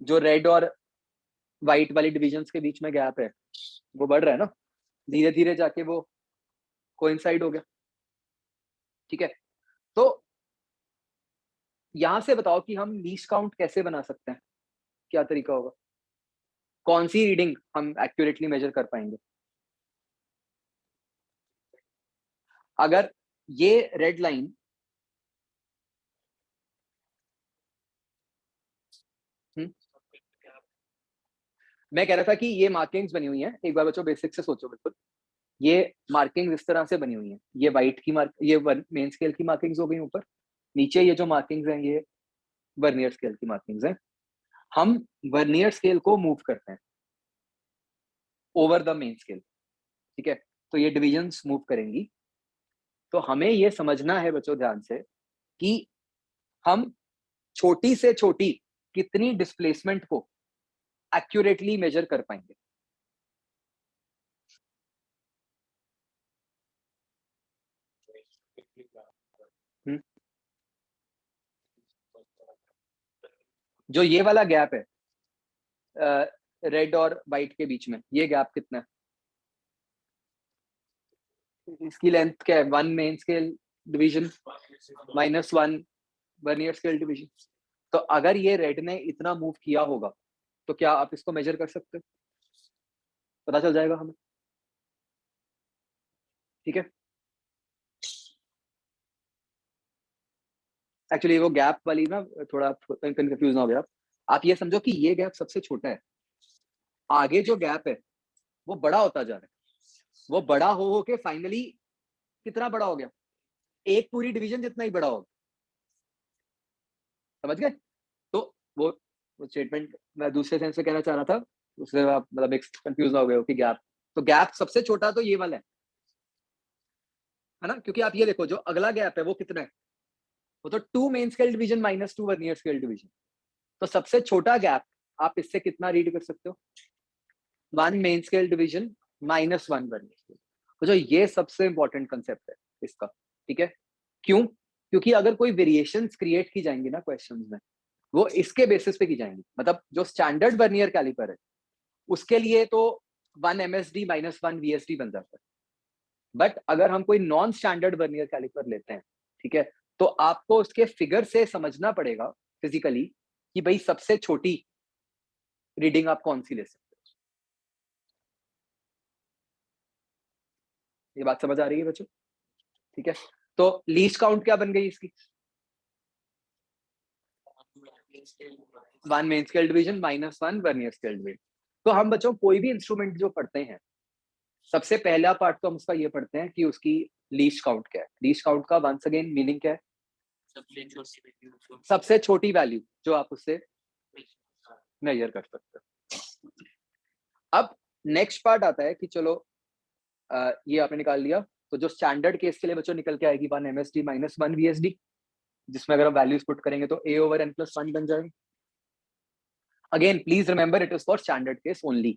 जो रेड और व्हाइट वाली डिविजन्स के बीच में गैप है वो बढ़ रहा है ना, धीरे धीरे जाके वो कोइंसाइड हो गया, ठीक है। तो यहां से बताओ कि हम लीस्ट काउंट कैसे बना सकते हैं, क्या तरीका होगा, कौन सी रीडिंग हम एक्यूरेटली मेजर कर पाएंगे। अगर ये रेड लाइन मैं कह रहा था कि ये मार्किंग्स बनी हुई हैं, एक बार बच्चों बेसिक से सोचो, बिल्कुल ये मार्किंग इस तरह से बनी हुई है, ये वाइट की मार्क, ये मेन स्केल की मार्किंग्स हो गई ऊपर, नीचे ये जो मार्किंग्स हैं ये वर्नियर स्केल की मार्किंग्स हैं। हम वर्नियर स्केल को मूव करते हैं ओवर द मेन स्केल, ठीक है। तो ये डिविजन्स मूव करेंगी। तो हमें ये समझना है बच्चों ध्यान से कि हम छोटी से छोटी कितनी डिस्प्लेसमेंट को एक्यूरेटली मेजर कर पाएंगे। हुँ? जो ये वाला गैप है रेड और व्हाइट के बीच में, ये गैप कितना है, इसकी लेंथ क्या है, 1 main scale division minus 1 vernier scale division. तो अगर ये रेड ने इतना मूव किया होगा तो क्या आप इसको मेजर कर सकते हो, पता चल जाएगा हमें, ठीक है। एक्चुअली वो गैप वाली ना थोड़ा कंफ्यूज ना हो गया आप ये समझो कि ये गैप सबसे छोटा है, आगे जो गैप है वो बड़ा होता जा रहा है, वो बड़ा हो के फाइनली कितना बड़ा हो गया, एक पूरी डिवीजन जितना ही बड़ा होगा, समझ गए। तो वो स्टेटमेंट मैं दूसरे सेंस में कहना चाह रहा था, उससे आप मतलब एक कंफ्यूज ना हो गए हो कि गैप, तो गैप सबसे छोटा तो ये वाला है ना, क्योंकि आप ये देखो जो अगला गैप है वो कितना है, वो तो 2 main scale division minus 2 vernier scale division. तो सबसे छोटा गैप आप इससे कितना रीड कर सकते हो, 1 main scale division minus 1 vernier scale. तो जो ये सबसे इंपॉर्टेंट कंसेप्ट है इसका, ठीक है। क्यों, क्योंकि अगर कोई वेरिएशंस क्रिएट की जाएंगी ना क्वेश्चंस में, वो इसके बेसिस पे की जाएंगी। मतलब जो स्टैंडर्ड वर्नियर कैलिपर है उसके लिए तो 1 MSD माइनस 1 VSD बन जाता है। बट अगर हम कोई नॉन स्टैंडर्ड वर्नियर कैलिपर लेते हैं, ठीक है, तो आपको उसके फिगर से समझना पड़ेगा फिजिकली कि भाई सबसे छोटी रीडिंग आप कौन सी ले सकते हो। ये बात समझ आ रही है बच्चों? ठीक है, तो लीस्ट काउंट क्या बन गई इसकी? 1 main scale division minus 1 vernier scale division. तो हम बच्चों कोई भी इंस्ट्रूमेंट जो पढ़ते हैं, सबसे पहला पार्ट तो हम उसका ये पढ़ते हैं कि उसकी लीस्ट काउंट क्या है। लीस्ट काउंट का वंस अगेन मीनिंग क्या है? सबसे छोटी वैल्यू जो आप उससे मेजर कर सकते हो। अब नेक्स्ट पार्ट आता है कि चलो ये आपने निकाल लिया, तो जो स्टैंडर्ड केस के लिए बच्चों निकल के आएगी 1 MSD माइनस 1 VSD, जिसमें अगर हम वैल्यूज पुट करेंगे तो A over N plus 1 बन जाएगा। Again please remember it is for standard case only.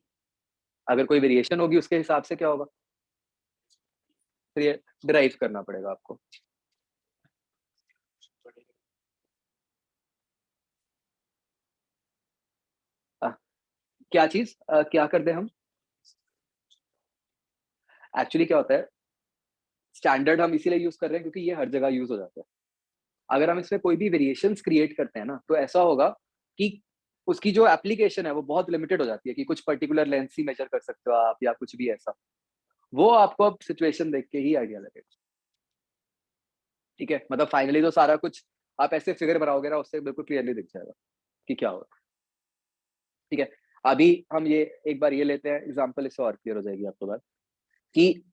अगर कोई वेरिएशन होगी उसके हिसाब से क्या होगा, फिर ये डिराइव करना पड़ेगा आपको। क्या चीज क्या कर दे हम? एक्चुअली क्या होता है, स्टैंडर्ड हम इसीलिए यूज कर रहे हैं क्योंकि ये हर जगह यूज हो जाता है। अगर हम इसमें कोई भी वेरिएशंस क्रिएट करते हैं ना, तो ऐसा होगा कि उसकी जो एप्लीकेशन है वो बहुत लिमिटेड हो जाती है कि कुछ पर्टिकुलर लेंथ ही मेजर कर सकते हो आप या कुछ भी ऐसा। वो आपको अब सिचुएशन देख के ही आइडिया लगेगा। ठीक है, मतलब फाइनली तो सारा कुछ आप ऐसे फिगर बनाओगे ना, उससे बिल्कुल क्लियरली दिख जाएगा कि क्या होगा। ठीक है, अभी हम ये एक बार ये लेते हैं एग्जांपल, इससे और क्लियर हो जाएगी आपको बात कि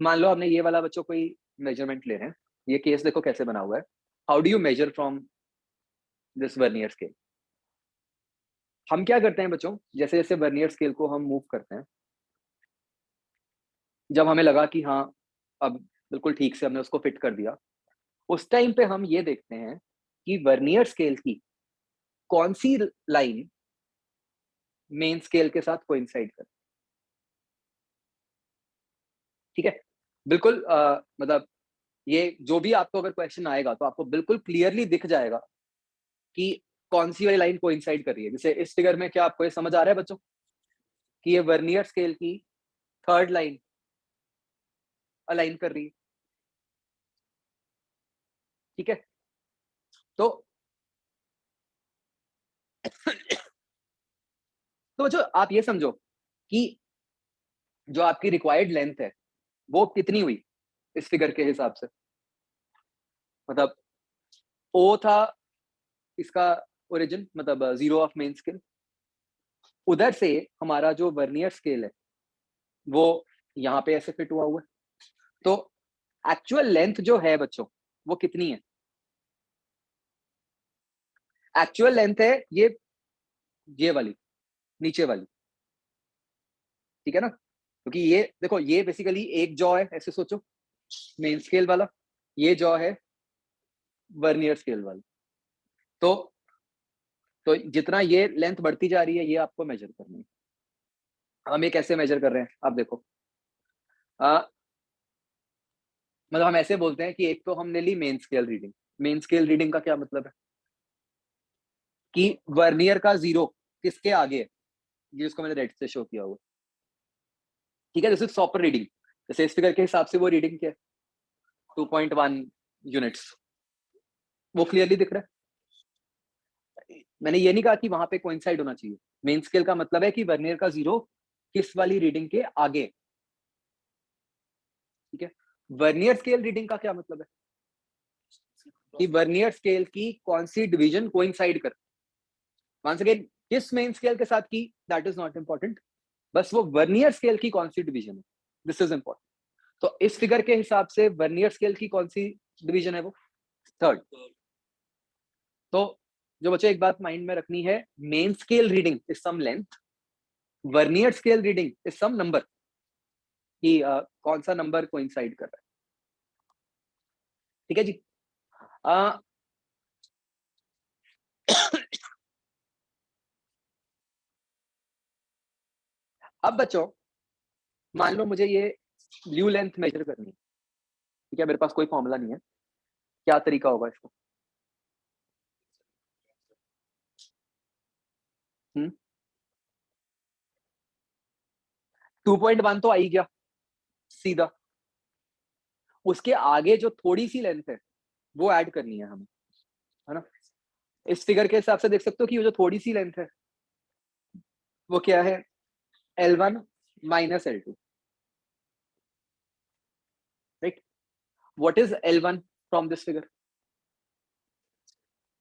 मान लो हमने ये वाला बच्चों कोई मेजरमेंट ले रहे हैं। ये केस देखो कैसे बना हुआ है। How do you measure from this vernier scale? हम क्या करते हैं बच्चों, जैसे जैसे वर्नियर स्केल को हम मूव करते हैं, जब हमें लगा कि हाँ अब बिल्कुल ठीक से हमने उसको फिट कर दिया, उस टाइम पे हम ये देखते हैं कि वर्नियर स्केल की कौन सी लाइन मेन स्केल के साथ कोइंसाइड कर। ठीक है, बिल्कुल मतलब ये जो भी आपको अगर क्वेश्चन आएगा तो आपको बिल्कुल क्लियरली दिख जाएगा कि कौन सी वाली लाइन कोइंसाइड कर रही है। जैसे इस फिगर में क्या आपको ये समझ आ रहा है बच्चों कि ये वर्नियर स्केल की थर्ड लाइन अलाइन कर रही है? ठीक है, तो तो बच्चों आप ये समझो कि जो आपकी रिक्वायर्ड लेंथ है वो कितनी हुई इस फिगर के हिसाब से। मतलब ओ था इसका ओरिजिन, मतलब जीरो ऑफ मेन स्केल। उधर से हमारा जो वर्नियर स्केल है वो यहाँ पे ऐसे फिट हुआ हुआ है। तो एक्चुअल लेंथ जो है बच्चों वो कितनी है? एक्चुअल लेंथ है ये वाली, नीचे वाली। ठीक है ना, क्योंकि ये देखो ये बेसिकली एक जॉ है, ऐसे सोचो, मेन स्केल वाला। ये जॉ है वर्नियर स्केल वाला। तो जितना ये लेंथ बढ़ती जा रही है ये आपको मेजर करनी है। हम ये कैसे मेजर कर रहे हैं आप देखो। मतलब हम ऐसे बोलते हैं कि एक तो हमने ली main scale reading. Main scale reading का क्या मतलब है कि वर्नियर का जीरो किसके आगे है, ये उसको मैंने रेड से शो किया हुआ। ठीक है, जैसे सॉपर रीडिंग, जैसे इस फिगर के हिसाब से वो रीडिंग क्या है, 2.1 यूनिट्स, वो क्लियरली दिख रहा है। मैंने ये नहीं कहा कि वहां पे कोइंसाइड होना चाहिए। मेन स्केल का मतलब है कि वर्नियर का जीरो किस वाली रीडिंग के आगे। ठीक है, वर्नियर स्केल रीडिंग का क्या मतलब है कि वर्नियर स्केल की कौन सी डिवीजन कोइंसाइड कर। वंस अगेन किस मेन स्केल के साथ की दैट इज नॉट इंपॉर्टेंट, बस वो वर्नियर स्केल की कौन सी डिवीजन है, दिस इज इंपॉर्टेंट। तो इस फिगर के हिसाब से वर्नियर स्केल की कौन सी डिवीजन है, वो थर्ड। तो जो बच्चे एक बात माइंड में रखनी है, main scale reading is some length, vernier scale reading is some number, कि कौन सा नंबर कोइंसाइड कर रहा है। ठीक है जी। अब बच्चों मान लो मुझे ये ब्लू लेंथ मेजर करनी है। ठीक है, मेरे पास कोई फॉर्मूला नहीं है, क्या तरीका होगा इसको? हम्म 2.1 तो आई गया सीधा, उसके आगे जो थोड़ी सी लेंथ है वो ऐड करनी है हमें, है ना। इस फिगर के हिसाब से देख सकते हो कि वो जो थोड़ी सी लेंथ है वो क्या है, L1 minus L2, right? What is L1 from this figure?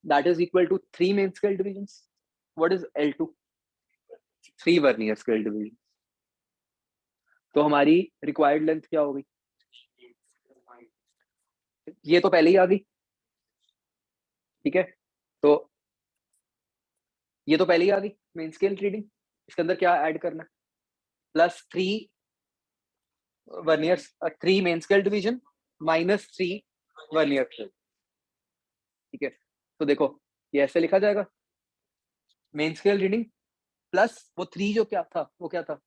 That is equal to 3 main scale divisions. What is L2? 3 vernier scale divisions. तो हमारी रिक्वायर्ड लेंथ क्या होगी, ये तो पहले ही आ गई, ठीक है। तो ये तो पहले ही आ गई मेन स्केल रीडिंग, इसके अंदर क्या ऐड करना है, plus 3 vernier, 3 main scale division minus 3 vernier scale, ठीक है। तो देखो ये ऐसे लिखा जाएगा, मेन स्केल रीडिंग प्लस वो 3 जो क्या था, वो क्या था,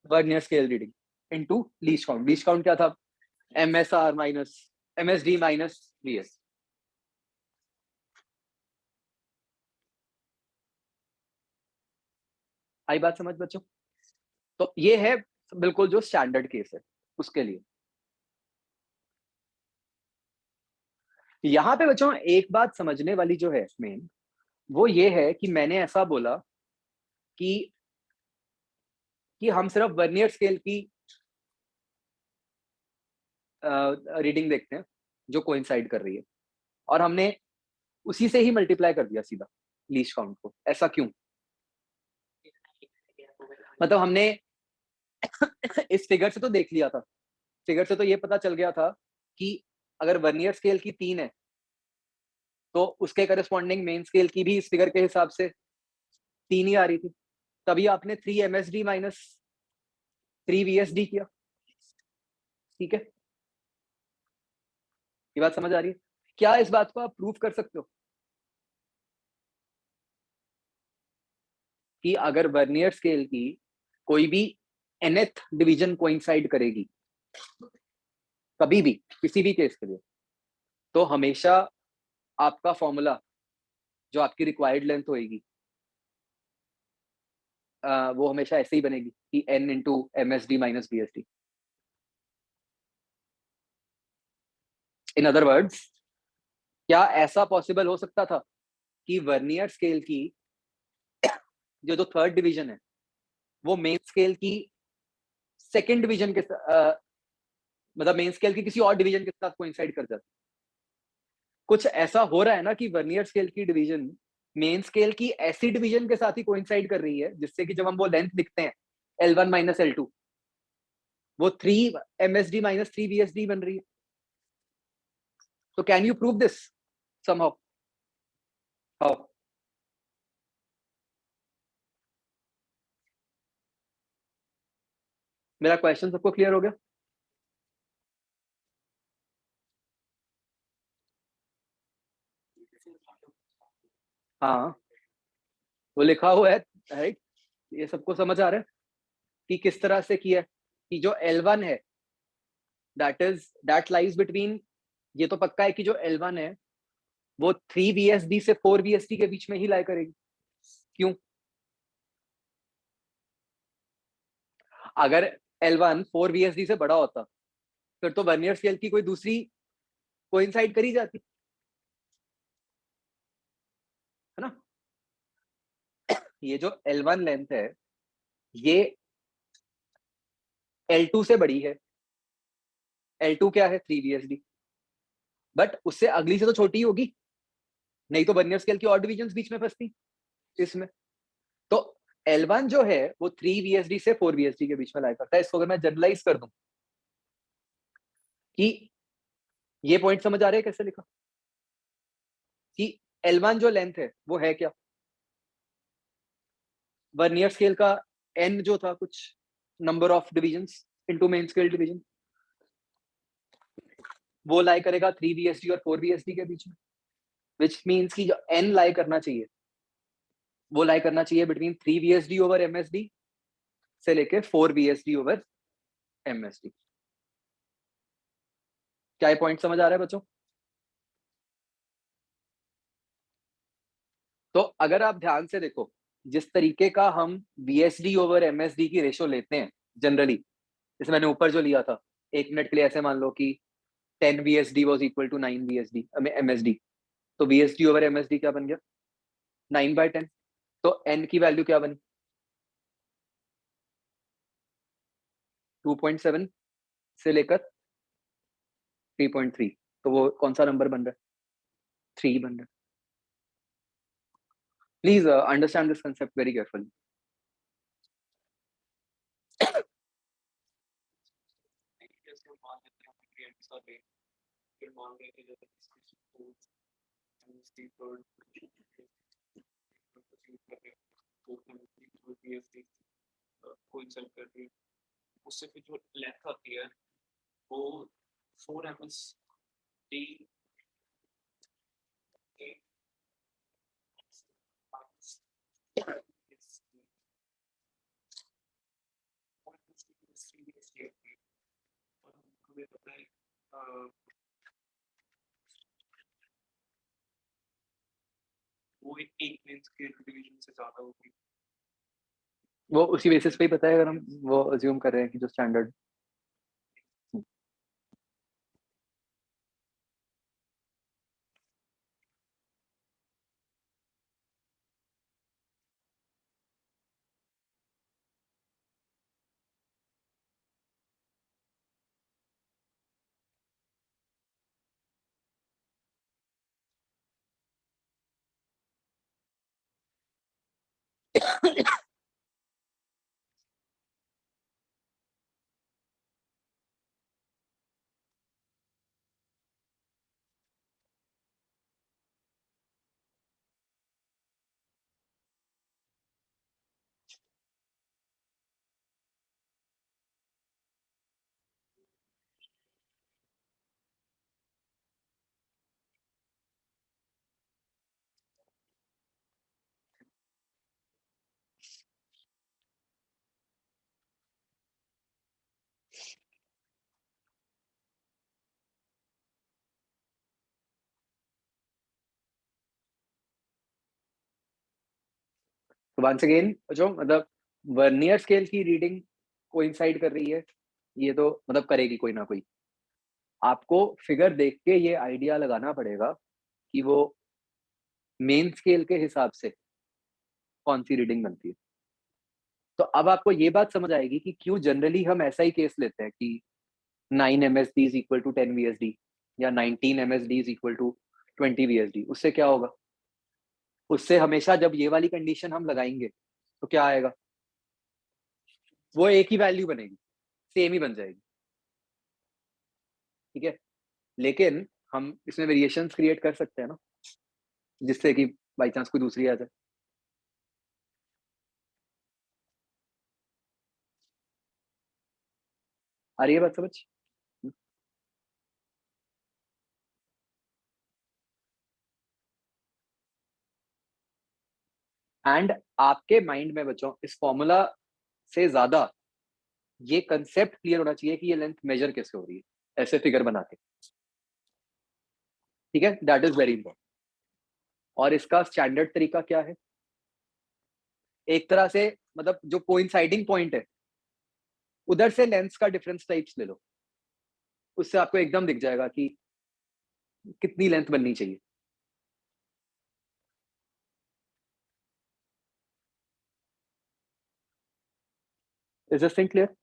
vernier scale reading into least count. Least count क्या था, MSR minus MSD minus VS। आई बात समझ बच्चों? तो ये है बिल्कुल जो स्टैंडर्ड केस है उसके लिए। यहाँ पे बच्चों एक बात समझने वाली जो है मेन, वो ये है कि मैंने ऐसा बोला कि हम सिर्फ वर्नियर स्केल की रीडिंग देखते हैं जो कोइंसाइड कर रही है, और हमने उसी से ही मल्टीप्लाई कर दिया सीधा लीस्ट काउंट को। ऐसा क्यों, मतलब हमने इस फिगर से तो देख लिया था, फिगर से तो ये पता चल गया था कि अगर वर्नियर स्केल की 3 है तो उसके करस्पॉन्डिंग मेन स्केल की भी इस फिगर के हिसाब से 3 ही आ रही थी। तभी आपने 3 MSD माइनस 3 VSD किया, ठीक है। ये बात समझ आ रही है? क्या इस बात को आप प्रूव कर सकते हो कि अगर वर्नियर स्केल की कोई भी nth डिवीजन कोइंसाइड करेगी कभी भी किसी भी केस के लिए, तो हमेशा आपका फॉर्मूला जो आपकी रिक्वायर्ड लेंथ होगी वो हमेशा ऐसे ही बनेगी कि n into MSD minus BSD। In other words, क्या ऐसा पॉसिबल हो सकता था कि वर्नियर स्केल की जो थर्ड डिवीजन है वो मेन स्केल की सेकेंड डिवीजन के मतलब मेन स्केल की किसी और डिवीजन के साथ कोइंसाइड कर जाती? कुछ ऐसा हो रहा है ना कि वर्नियर स्केल की डिवीजन मेन स्केल की ऐसी डिवीजन के साथ ही कोइंसाइड कर रही है जिससे कि जब हम वो लेंथ लिखते हैं L1 माइनस L2, वो 3 MSD माइनस 3 VSD बन रही है। तो can you prove this somehow? How? मेरा क्वेश्चन सबको क्लियर हो गया? हाँ, वो लिखा हुआ है, राइट। ये सबको समझ आ रहा है कि किस तरह से किया है, कि जो L1 है दैट लाइज बिटवीन, ये तो पक्का है कि जो L1 है वो 3 VSD से 4 VSD के बीच में ही लाई करेगी। क्यों? अगर L1 4 VSD से बड़ा होता फिर तो वर्नियर स्केल की कोई दूसरी कोइंसाइड करी जाती, है ना। ये जो L1 लेंथ है ये L2 से बड़ी है, L2 क्या है 3 VSD, बट उससे अगली से तो छोटी ही होगी, नहीं तो वर्नियर स्केल की और डिविजन्स बीच में फंसती इसमें। तो L1 जो है वो 3 VSD से 4 VSD के बीच में लाई करता है। इसको अगर मैं जनरलाइज कर दूं कि ये पॉइंट समझ आ रहे हैं कैसे लिखा, कि L1 जो लेंथ है वो है क्या, वर्नियर स्केल का n जो था कुछ number of divisions into main scale division, वो लाई करेगा 3 VSD और 4 VSD के बीच में, विच मीन्स की जो n लाई करना चाहिए वो लाई करना चाहिए बिटवीन 3 VSD ओवर MSD से लेके 4 VSD ओवर MSD। क्या ये पॉइंट समझ आ रहा है बच्चों? तो अगर आप ध्यान से देखो, जिस तरीके का हम VSD ओवर MSD की रेशो लेते हैं जनरली, जैसे मैंने ऊपर जो लिया था 1 मिनट के लिए, ऐसे मान लो कि 10 VSD was equal to 9 VSD MSD, तो VSD ओवर MSD क्या बन गया 9/10। तो n की वैल्यू क्या बनी 2.7 से लेकर 3.3, तो वो कौन सा नंबर बन रहा है 3 बन रहा है। Please understand this concept very carefully. जैसे हम मान लेते हैं क्रिएट्स का रेट, फिर मान रहे हैं जैसे इसकी सपोर्ट एमएसडी पर प्रोसीड कर रहे हैं, तो एमएसडी जो बीएसडी कोइंसाइड कर रही है, उससे फिर जो लेंथ आती है वो 4 एमएसडी हमें पता है वो एक प्लेन स्केल डिवीजन से ज्यादा होगी। वो उसी बेसिस पे ही पता है, अगर हम वो अज्यूम कर रहे हैं कि जो स्टैंडर्ड। तो वंस अगेन जो मतलब वर्नियर स्केल की रीडिंग कोइंसाइड कर रही है, ये तो मतलब करेगी कोई ना कोई। आपको फिगर देख के ये आइडिया लगाना पड़ेगा कि वो मेन स्केल के हिसाब से कौन सी रीडिंग बनती है। तो अब आपको ये बात समझ आएगी कि क्यों जनरली हम ऐसा ही केस लेते हैं कि 9 MSD is equal to 10 VSD या 19 MSD is equal to 20 VSD। उससे क्या होगा, उससे हमेशा जब ये वाली कंडीशन हम लगाएंगे तो क्या आएगा, वो एक ही वैल्यू बनेगी, सेम ही बन जाएगी, ठीक है। लेकिन हम इसमें वेरिएशंस क्रिएट कर सकते हैं ना, जिससे कि बाई चांस कोई दूसरी आ जाए। आ रही है बात समझ। एंड आपके माइंड में बच्चों इस फॉर्मूला से ज्यादा ये कंसेप्ट क्लियर होना चाहिए कि ये लेंथ मेजर कैसे हो रही है ऐसे फिगर बना के, ठीक है। That is very important. और इसका स्टैंडर्ड तरीका क्या है, एक तरह से मतलब जो कोइंसाइडिंग पॉइंट है उधर से लेंस का डिफरेंस टाइप्स ले लो, उससे आपको एकदम दिख जाएगा कि कितनी लेंथ बननी चाहिए। Is this thing clear.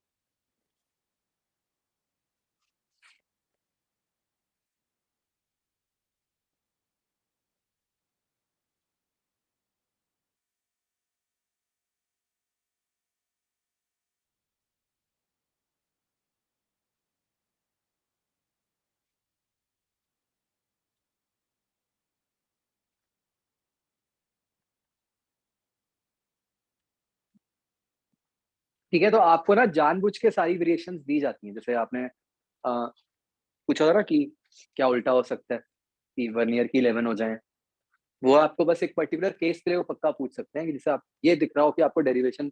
ठीक है, तो आपको ना जानबूझ के सारी वेरिएशन दी जाती हैं। जैसे आपने पूछा था ना कि क्या उल्टा हो सकता है कि वर्नियर की 11 हो जाए, वो आपको बस एक पर्टिकुलर केस के लिए वो पक्का पूछ सकते हैं कि जिससे आप ये दिख रहा हो कि आपको डेरिवेशन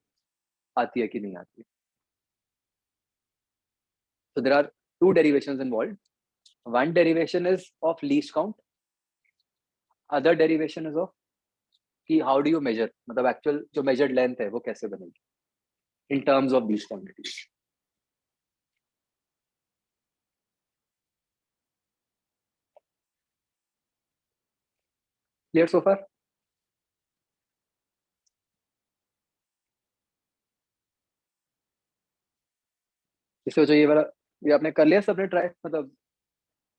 आती है कि नहीं आती है। So there are two derivations involved. One derivation is of least count. Other derivation is of कि how do you measure, मतलब एक्चुअल जो मेजर्ड लेंथ है वो कैसे बनेगी। in terms of these quantities. Clear so far? इससे जो ये वाला ये आपने कर लिया सबने ट्राई, मतलब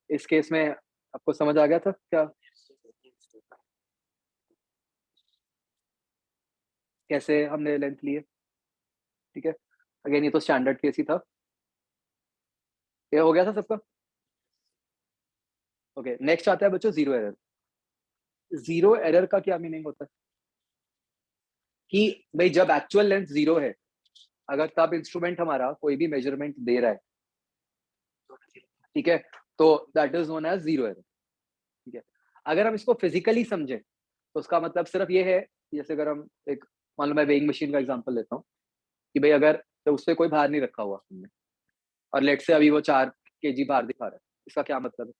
इस केस में आपको समझ आ गया था क्या कैसे हमने लेंथ ली है? ठीक है, अगेन ये तो स्टैंडर्ड केस ही था। ये हो गया था सबका? ओके, नेक्स्ट आता है बच्चों जीरो एरर। जीरो एरर का क्या मीनिंग होता है कि भाई जब एक्चुअल लेंथ जीरो है, अगर तब इंस्ट्रूमेंट हमारा कोई भी मेजरमेंट दे रहा है, ठीक है, तो that is known as zero error. ठीक है, अगर हम इसको फिजिकली समझे तो उसका मतलब सिर्फ ये है, जैसे अगर हम एक, मान लो मैं वेइंग मशीन का एग्जांपल लेता हूँ कि भाई अगर तो उससे कोई भार नहीं रखा हुआ हमने, और लेट से अभी वो 4 kg भार दिखा रहा है, इसका क्या मतलब है?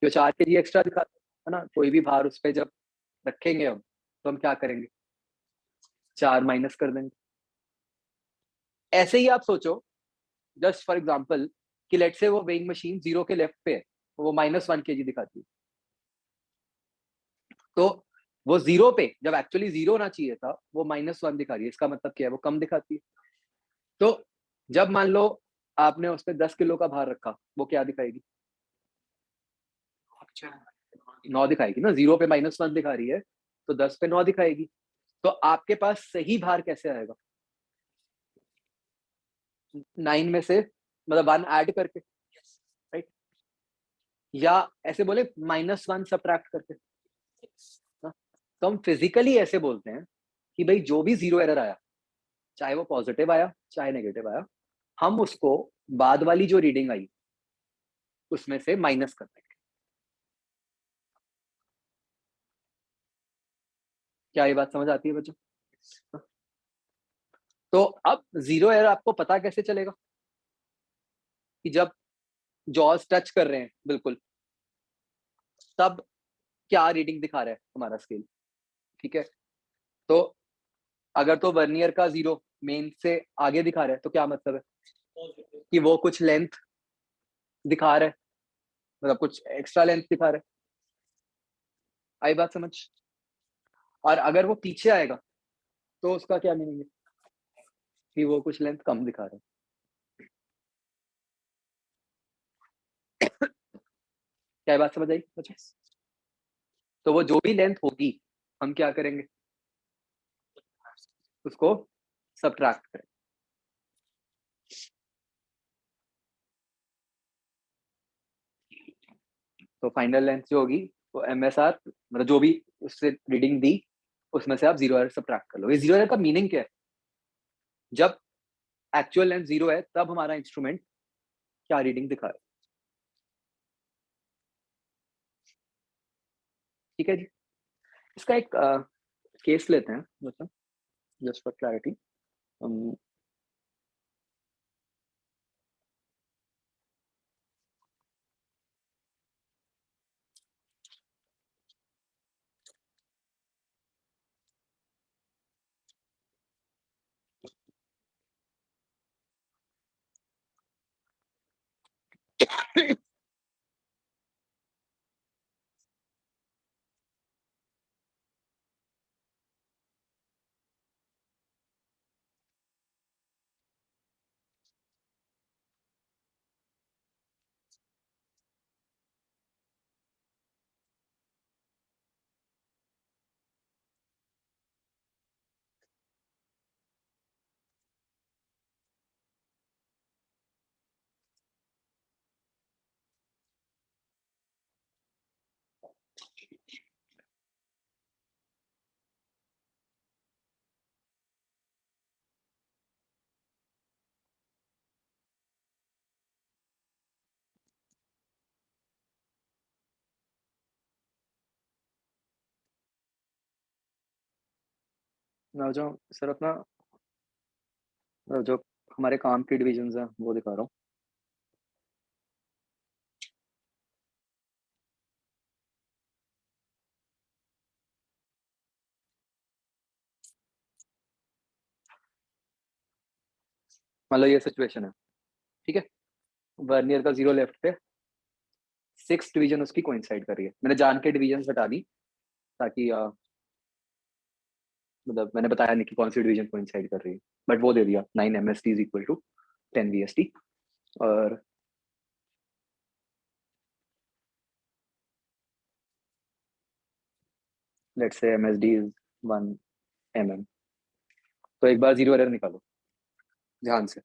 जो 4 kg एक्स्ट्रा दिखा है ना, कोई भी भार उस पर जब रखेंगे हम, तो हम क्या करेंगे? 4 माइनस कर देंगे। ऐसे ही आप सोचो, जस्ट फॉर एग्जाम्पल, कि लेट से वो वेइंग मशीन जीरो के लेफ्ट पे है, तो वो -1 kg दिखाती है, तो वो जीरो पे जब एक्चुअली जीरो होना चाहिए था, वो -1 दिखा रही है, इसका मतलब क्या है? वो कम दिखाती है। तो जब मान लो आपने उस पर 10 किलो का भार रखा, वो क्या दिखाएगी? 9 दिखाएगी ना, जीरो पे -1 दिखा रही है, तो 10 पे 9 दिखाएगी। तो आपके पास सही भार कैसे आएगा? 9 में से मतलब 1 ऐड करके, राइट? या ऐसे बोले -1 सब्ट्रैक्ट करके ना? तो हम फिजिकली ऐसे बोलते हैं कि भाई जो भी जीरो एरर आया, चाहे वो पॉजिटिव आया चाहे नेगेटिव आया, हम उसको बाद वाली जो रीडिंग आई उसमें से माइनस कर देंगे। क्या ये बात समझ आती है बच्चों? तो अब जीरो एरर आपको पता कैसे चलेगा कि जब जॉस टच कर रहे हैं बिल्कुल, तब क्या रीडिंग दिखा रहा है हमारा स्केल? ठीक है, तो अगर तो वर्नियर का जीरो मेन से आगे दिखा रहा है, तो क्या मतलब है कि वो कुछ लेंथ दिखा रहा है, मतलब कुछ एक्स्ट्रा लेंथ दिखा रहा है। आई बात समझ? और अगर वो पीछे आएगा तो उसका क्या मीनिंग है कि वो कुछ लेंथ कम दिखा रहा है। क्या ये बात समझ आई बच्चों? तो वो जो भी लेंथ होगी, हम क्या करेंगे? उसको सब्ट्रैक्ट करें। तो फाइनल लेंथ जो होगी वो MSR, मतलब जो भी उससे रीडिंग दी, उसमें से आप जीरो एरर सब्ट्रैक्ट कर लो। ये जीरो एरर का मीनिंग क्या है? जब एक्चुअल लेंथ जीरो है, तब हमारा इंस्ट्रूमेंट क्या रीडिंग दिखा रहा है। ठीक है जी, इसका एक केस लेते हैं, मतलब जस्ट फॉर क्लैरिटी। ना जो सिर्फ ना जो हमारे काम की डिविजन है वो दिखा रहा हूँ। मान लो ये सिचुएशन है, ठीक है, वर्नियर का 0 लेफ्ट पे, 6 डिवीजन उसकी कोइंसाइड कर रही है। मैंने जान के डिवीजन हटा दी ताकि मतलब मैंने बताया नहीं कि कौन सी डिवीजन कोइंसाइड कर रही है, बट वो दे दिया 9 MST is equal to 10 VST। और let's say MSD is 1 mm। तो एक बार 0 एरर निकालो ध्यान से।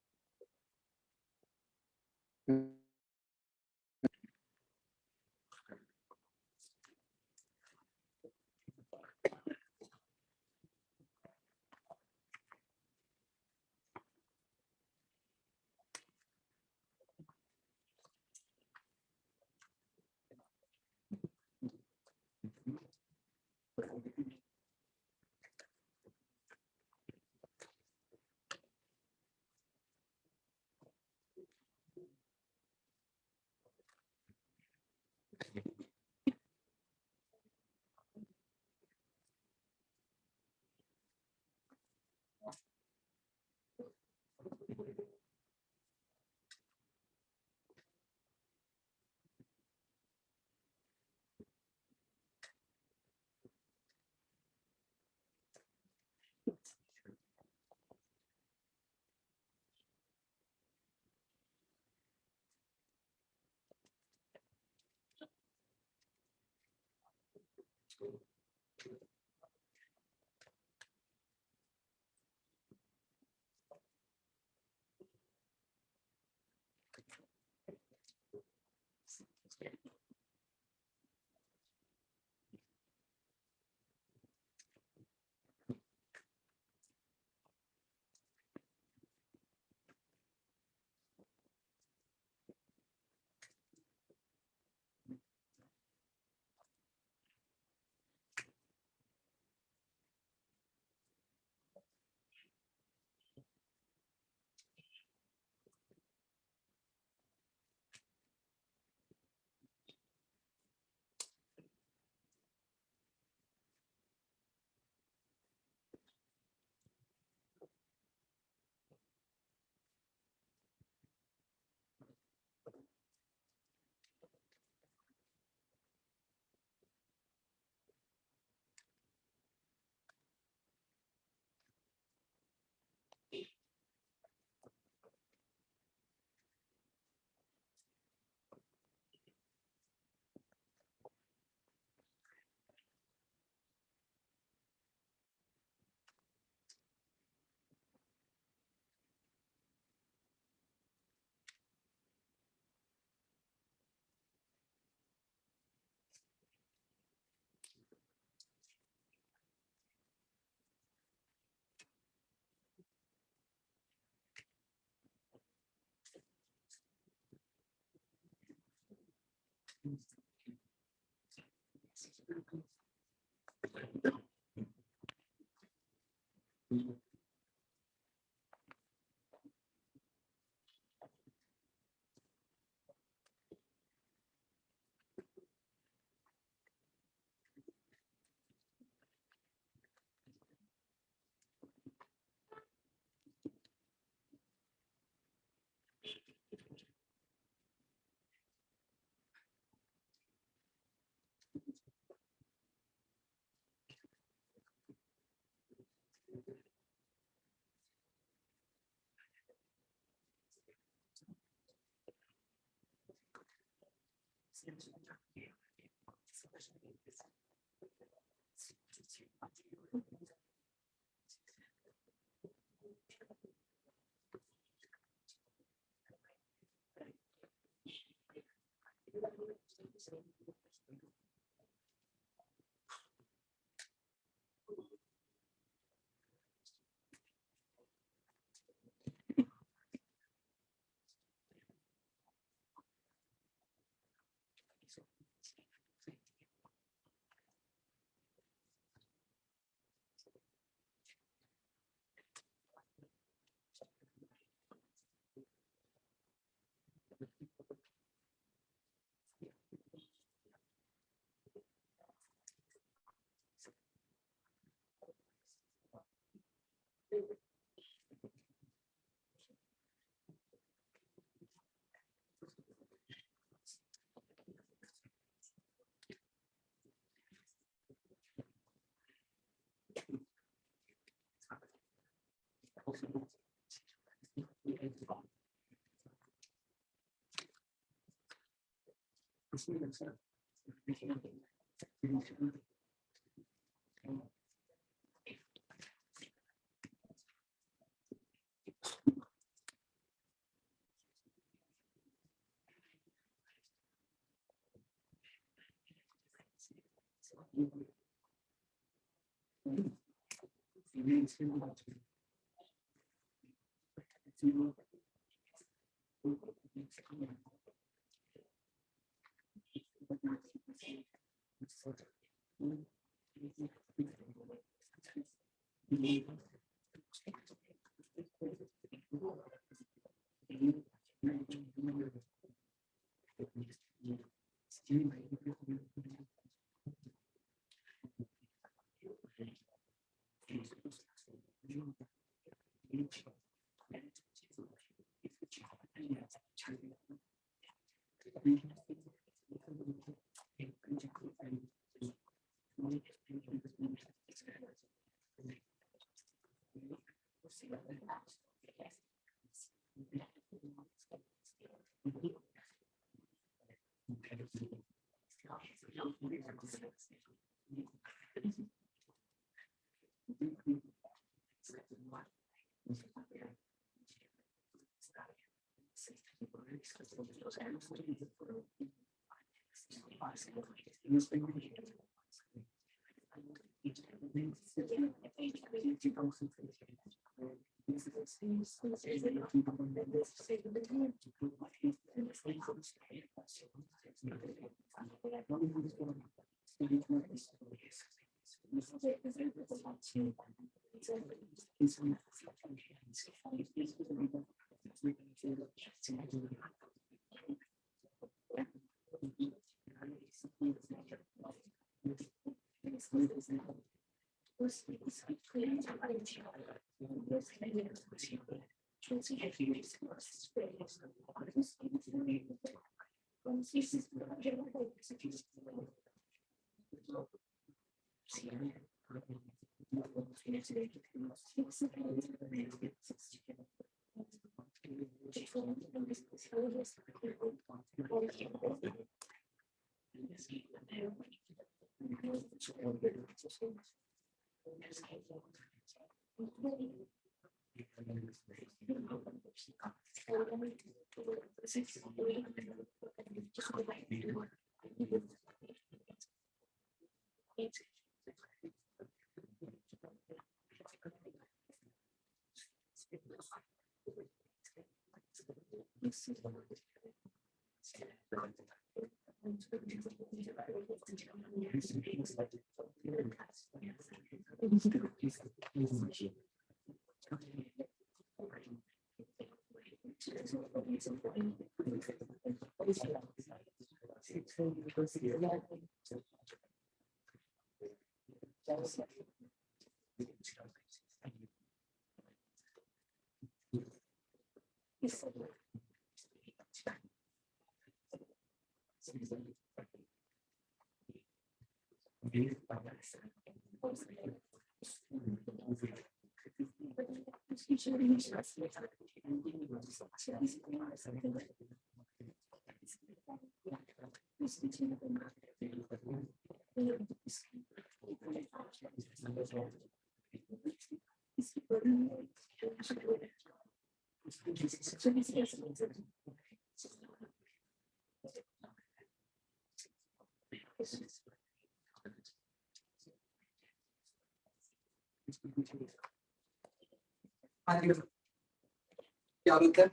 क्या बोलते हैं?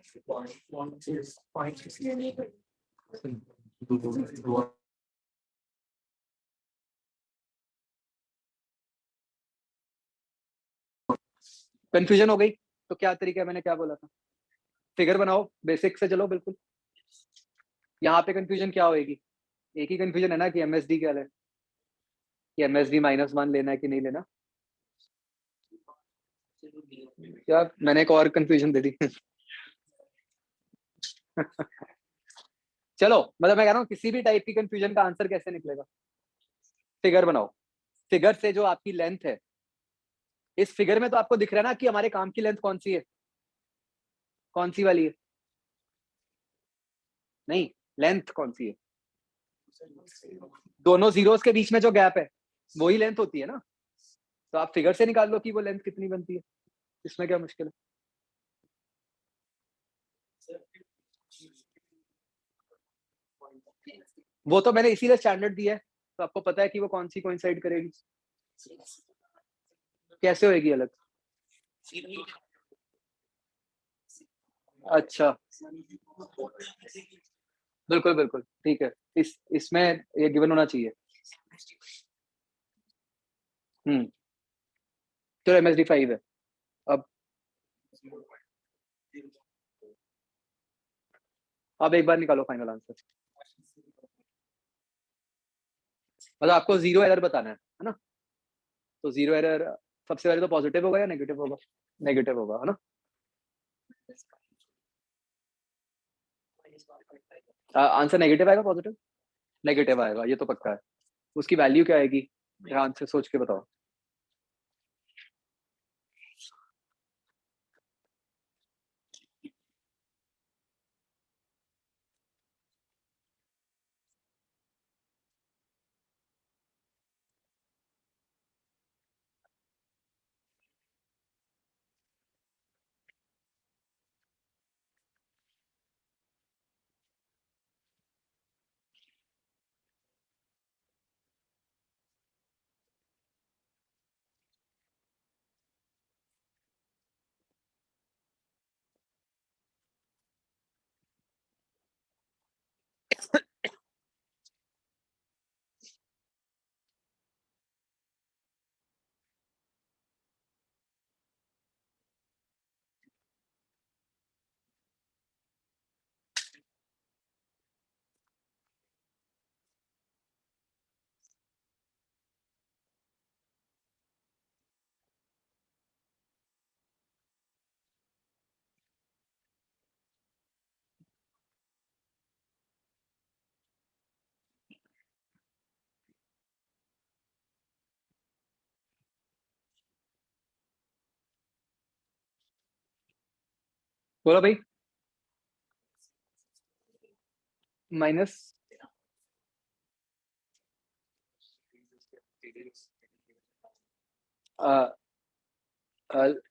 कंफ्यूजन हो गई तो क्या तरीका है? मैंने क्या बोला था? फिगर बनाओ, बेसिक से चलो बिल्कुल। यहाँ पे कंफ्यूजन क्या होएगी? एक ही कंफ्यूजन है ना कि एमएसडी क्या है, कि एमएसडी -1 लेना है कि नहीं लेना। क्या मैंने एक और कंफ्यूजन दे दी? चलो, मतलब मैं कह रहा हूँ किसी भी टाइप की कंफ्यूजन का आंसर कैसे निकलेगा? फिगर बनाओ। फिगर से जो आपकी लेंथ है इस फिगर में तो आपको दिख रहा है ना कि हमारे काम की लेंथ कौन सी है, कौन सी वाली है, नहीं लेंथ कौन सी है, दोनों जीरोस के बीच में जो गैप है वही लेंथ होती है ना, तो आप फिगर से निकाल लो कि वो लेंथ कितनी बनती है, इसमें क्या मुश्किल है। वो तो मैंने इसीलिए स्टैंडर्ड दिया है, तो आपको पता है कि वो कौन सी कोइंसाइड करेगी, कैसे होएगी अलग। अच्छा बिल्कुल बिल्कुल ठीक है, इसमें ये गिवन होना चाहिए। हम्म, तो MSD 5 है। अब अब एक बार निकालो फाइनल आंसर, मतलब आपको जीरो एरर बताना है ना, तो जीरो एरर सबसे पहले तो पॉजिटिव होगा या नेगेटिव होगा, नेगेटिव होगा है ना। आंसर नेगेटिव आएगा पॉजिटिव, नेगेटिव आएगा ये तो पक्का है। उसकी वैल्यू क्या आएगी, ध्यान से सोच के बताओ। बोलो भाई। माइनस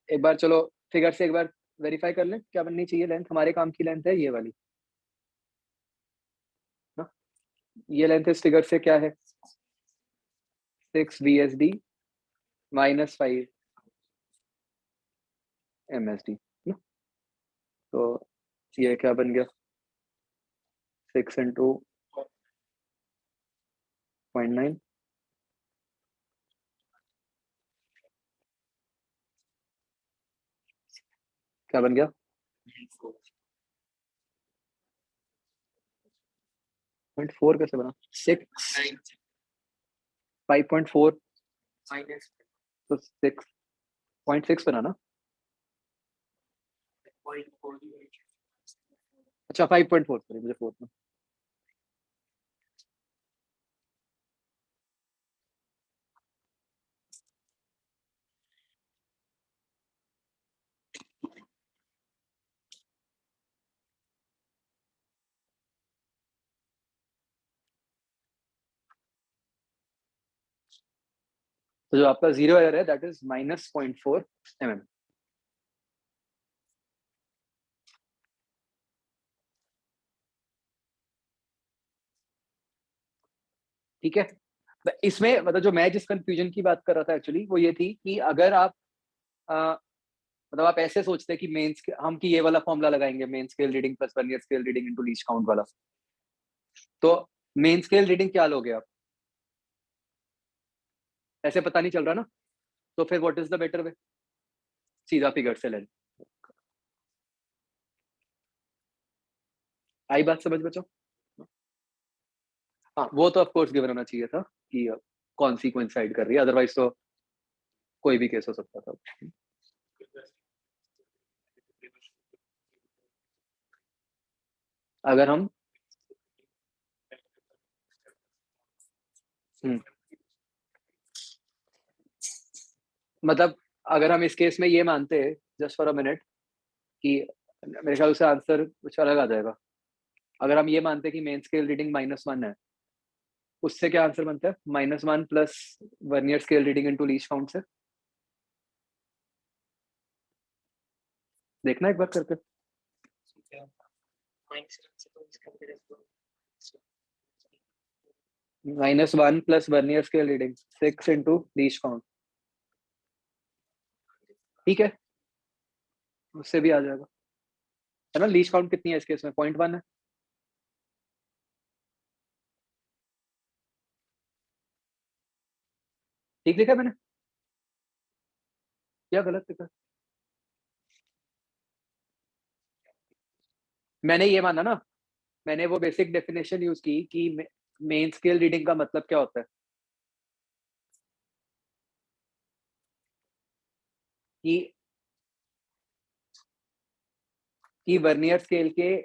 एक बार चलो फिगर से एक बार वेरीफाई कर लें क्या बननी चाहिए लेंथ, हमारे काम की लेंथ है ये वाली ना, ये लेंथ इस फिगर से क्या है 6 VSD -5 MSD ना, तो ये क्या बन गया 6 इंटू 0.9, क्या बन गया 0.4 कैसे बना 6 5.4 तो 6.6 बना ना, अच्छा 5.4 सॉरी मुझे फोर्थ में। तो जो आपका जीरो एरर है दैट इज -0.4 mm। ठीक है, इसमें मतलब जो मैं जिस कंफ्यूजन की बात कर रहा था एक्चुअली वो ये थी कि अगर आप मतलब आप ऐसे सोचते कि मेन हम कि ये वाला फॉर्मूला लगाएंगे main scale reading plus vernier scale reading into least count वाला, तो मेन स्केल रीडिंग क्या लोगे आप, ऐसे पता नहीं चल रहा ना, तो फिर what is the better way, सीधा फिगर से लें। आई बात समझ बचो, हाँ वो तो ऑफ कोर्स गिवन होना चाहिए था कि कौन सी कोइंसाइड कर रही है, अदरवाइज तो कोई भी केस हो सकता था। अगर हम हम्म, मतलब अगर हम इस केस में ये मानते हैं जस्ट फॉर अ मिनट कि मेरे ख्याल से आंसर कुछ अलग आ जाएगा। अगर हम ये मानते हैं कि मेन स्केल रीडिंग -1 है, उससे क्या आंसर बनता है? -1 plus vernier scale reading into least count से। देखना एक बार करके। -1 plus vernier scale reading 6 into least count. ठीक है, उससे भी आ जाएगा, है ना? लीस्ट काउंट कितनी है इस केस में? 0.1 है। ठीक लिखा है मैंने या गलत लिखा? मैंने ये माना ना, मैंने वो बेसिक डेफिनेशन यूज की कि मेन स्केल रीडिंग का मतलब क्या होता है, कि वर्नियर स्केल के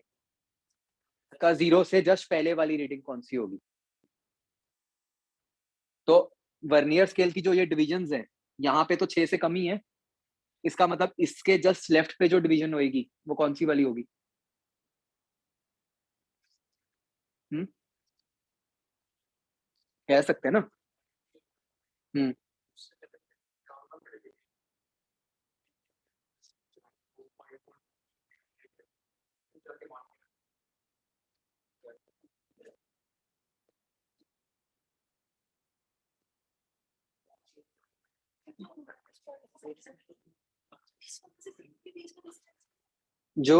का 0 से जस्ट पहले वाली रीडिंग कौन सी होगी। तो वर्नियर स्केल की जो ये डिविजन्स हैं, यहाँ पे तो 6 से कम ही है, इसका मतलब इसके जस्ट लेफ्ट पे जो डिवीजन होएगी वो कौन सी वाली होगी? हम्म, कह सकते हैं ना। हम्म, जो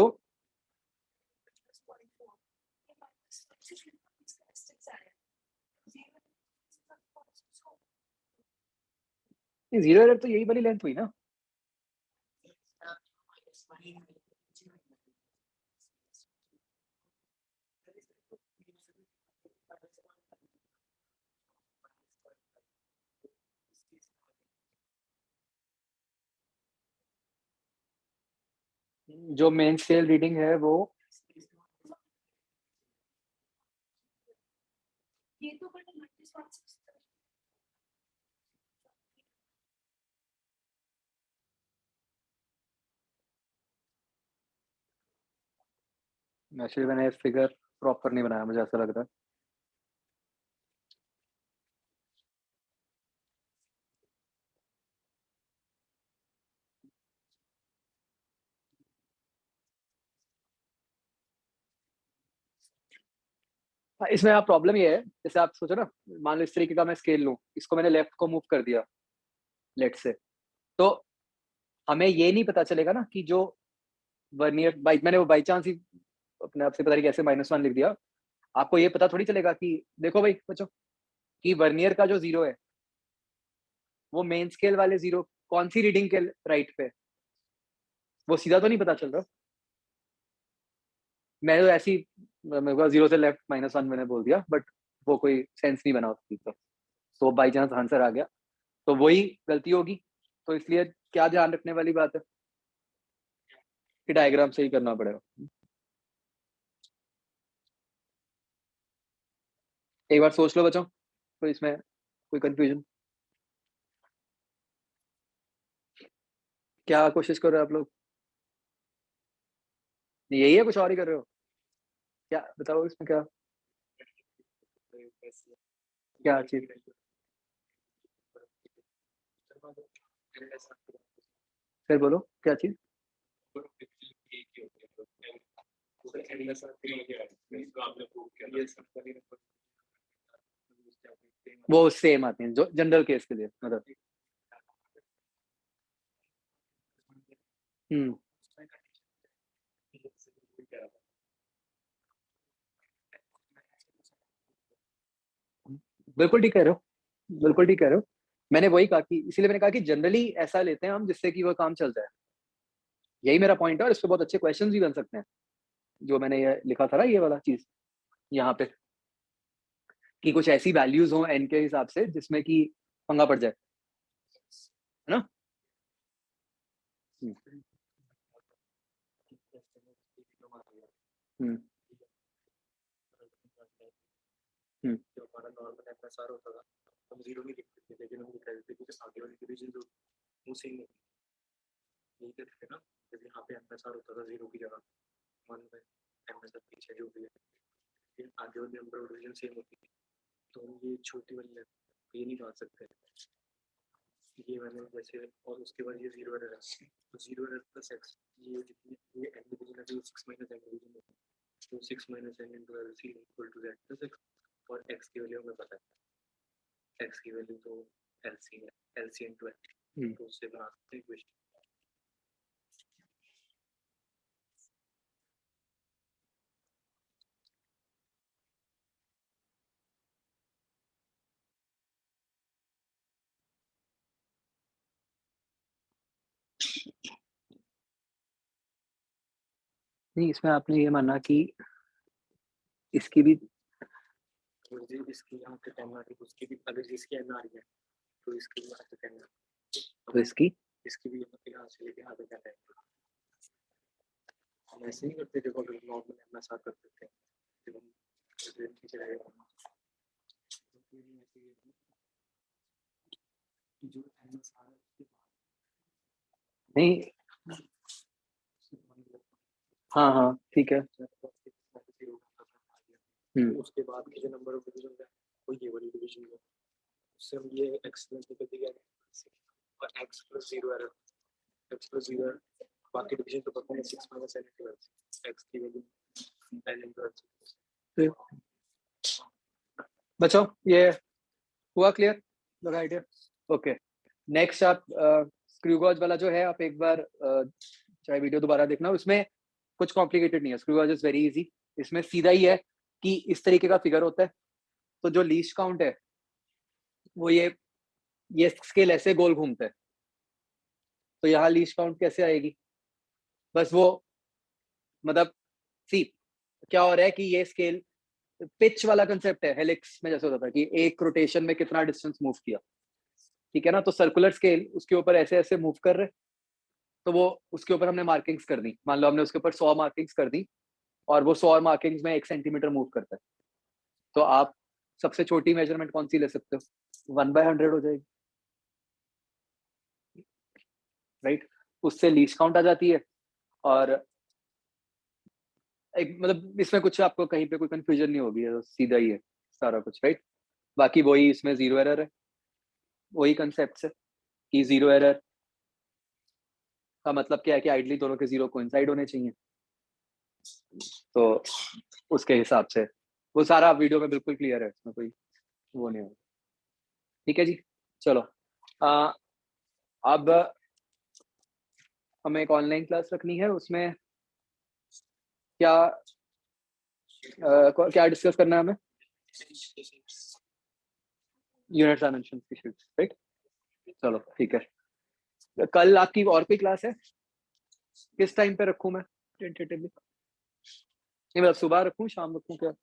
0 एरर तो यही वाली लेंथ हुई ना। जो मेन स्केल रीडिंग है वो एक्चुअली मैंने फिगर प्रॉपर नहीं बनाया, मुझे ऐसा लग रहा है। हाँ, इसमें आप प्रॉब्लम ये है, जैसे आप सोचो ना, मान लो इस तरीके का मैं स्केल लूं, इसको मैंने लेफ्ट को मूव कर दिया लेट से, तो हमें ये नहीं पता चलेगा ना कि जो वर्नियर बाई मैंने वो बाई चांस ही अपने आप से पता नहीं कैसे -1 लिख दिया। आपको ये पता थोड़ी चलेगा कि देखो भाई बच्चों, कि वर्नियर का जो 0 है वो मेन स्केल वाले 0 कौन सी रीडिंग के राइट पे, वो सीधा तो नहीं पता चल रहा। मैं तो ऐसी मेरे को 0 से लेफ्ट -1 मैंने बोल दिया, बट वो कोई सेंस नहीं बना उसका, तो बाई चांस आंसर आ गया, तो वही गलती होगी। तो इसलिए क्या ध्यान रखने वाली बात है कि डायग्राम सही करना पड़ेगा। एक बार सोच लो बच्चों, तो इसमें कोई कंफ्यूजन? क्या कोशिश कर रहे हो आप लोग? यही है, कुछ और ही कर रहे हो? क्या बताओ इसमें क्या क्या चीज? फिर बोलो क्या चीज? वो सेम आते हैं जो जनरल केस के लिए, मतलब। हम्म, बिल्कुल ठीक कह रहे हो, बिल्कुल ठीक कह रहे हो। मैंने वही कहा कि इसीलिए मैंने कहा कि जनरली ऐसा लेते हैं हम जिससे कि वो काम चल जाए। यही मेरा पॉइंट है, और इस पे बहुत अच्छे क्वेश्चंस भी बन सकते हैं, जो मैंने ये लिखा था ना, ये वाला चीज यहाँ पे, कि कुछ ऐसी वैल्यूज हो एन के हिसाब से जिसमें कि पंगा पड़ जाए, है ना? हम्म, हम्म, हम्म, यही करते ना, जैसे यहाँ पे MSR होता था 0 की जगह 1 में MSR पीछे जो भी है, फिर आगे वाली नंबर ऑफ डिवीजन सेम होती है, तो हम ये छोटी वाली ये नहीं डाल सकते, ये मैंने जैसे, और उसके बाद ये 0 एरर है, तो 0 एरर प्लस एक्स, ये जितनी ये n डिवीजन है तो 6 माइनस n डिवीजन है, तो 6 minus n into L C equal to Z plus X, और x की वैल्यू हमें पता है, x की वैल्यू तो एल सी है, एल सी इंटू एल, तो उससे बना सकते हैं इक्वेशन। नहीं, इसमें आपने ये माना कि इसकी भी तो इसकी यहाँ पे 10 आ रही है, उसकी भी अगर इसकी n आ रही है तो इसकी भी यहाँ पे 10 है, तो इसकी भी यहाँ से लेके आगे क्या है, हम ऐसे ही करते थे, अगर नॉर्मल MSR करते थे जब हम नीचे रहेगा, जो MSR नहीं, हाँ हाँ ठीक है। उसके बाद के जो नंबर ऑफ डिवीजन है वो ये वाली डिवीजन है, उससे हम ये x निकल दिया और x plus 0 error, x plus 0 बाकी डिवीजन तो पता है 6 माइनस n इंटू x की वैल्यू n इंटू बच्चों ये हुआ क्लियर लगा आइडिया? ओके, नेक्स्ट आप स्क्रू गॉज वाला जो है आप एक बार चाहे वीडियो दोबारा देखना, उसमें कुछ कॉम्प्लिकेटेड नहीं है, screw gauge is very easy. इसमें सीधा ही है कि इस तरीके का फिगर होता है, तो जो लीस्ट काउंट है वो ये स्केल ऐसे गोल घूमता है, तो यहाँ लीस्ट काउंट कैसे आएगी? बस वो मतलब सी क्या हो रहा है कि ये स्केल पिच वाला कंसेप्ट है, हेलिक्स में जैसे होता था कि एक रोटेशन में कितना डिस्टेंस मूव किया, ठीक है ना? तो सर्कुलर स्केल उसके ऊपर ऐसे ऐसे मूव कर रहे, तो वो उसके ऊपर हमने मार्किंग्स कर दी, मान लो हमने उसके ऊपर 100 मार्किंग्स कर दी और वो 100 मार्किंग्स में 1 सेंटीमीटर मूव करता है, तो आप सबसे छोटी मेजरमेंट कौन सी ले सकते हो? 1/100 हो जाएगी, राइट? उससे लीस्ट काउंट आ जाती है, और एक मतलब इसमें कुछ आपको कहीं पे कोई कंफ्यूजन नहीं होगी, तो सीधा ही है सारा कुछ, राइट? बाकी वही इसमें 0 एरर है, वही कंसेप्ट है कि 0 एरर का मतलब क्या है कि आइडली दोनों के 0 कोइंसाइड होने चाहिए, तो उसके हिसाब से वो सारा वीडियो में बिल्कुल क्लियर है, इसमें कोई वो नहीं होगा। ठीक है जी, चलो अब हमें एक ऑनलाइन क्लास रखनी है, उसमें क्या क्या डिस्कस करना है हमें? यूनिट डायमेंशन की शीट्स, राइट? चलो ठीक है। कल आपकी और कोई क्लास है? किस टाइम पे रखूं मैं टेंटेटिवली? नहीं मतलब सुबह रखूं, शाम रखूं, क्या?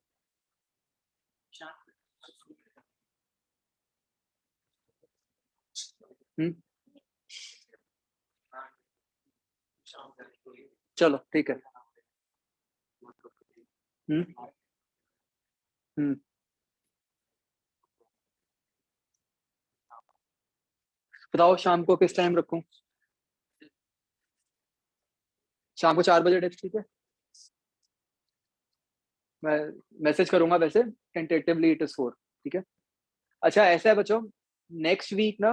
चलो ठीक है। हम्म बताओ शाम को किस टाइम रखूं? शाम को 4 बजे ठीक है? मैं मैसेज करूंगा, वैसे टेंटेटिवली इट इज 4, ठीक है? अच्छा ऐसा है बच्चों, नेक्स्ट वीक ना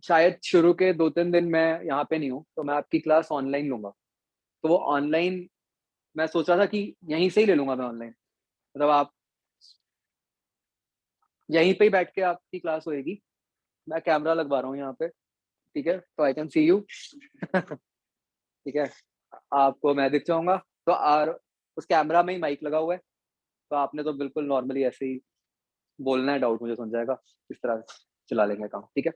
शायद शुरू के 2-3 दिन मैं यहाँ पे नहीं हूँ, तो मैं आपकी क्लास ऑनलाइन लूंगा। तो वो ऑनलाइन मैं सोच रहा था कि यहीं से ही ले लूंगा मैं ऑनलाइन, मतलब आप यहीं पे ही बैठ के आपकी क्लास होएगी, मैं कैमरा लगवा रहा हूँ यहाँ पे, ठीक है? तो आई कैन सी यू ठीक है, आपको मैं दिख जाऊंगा, तो और उस कैमरा में ही माइक लगा हुआ है, तो आपने तो बिल्कुल नॉर्मली ऐसे ही बोलना है, डाउट मुझे समझ जाएगा, इस तरह चला लेंगे काम, ठीक है?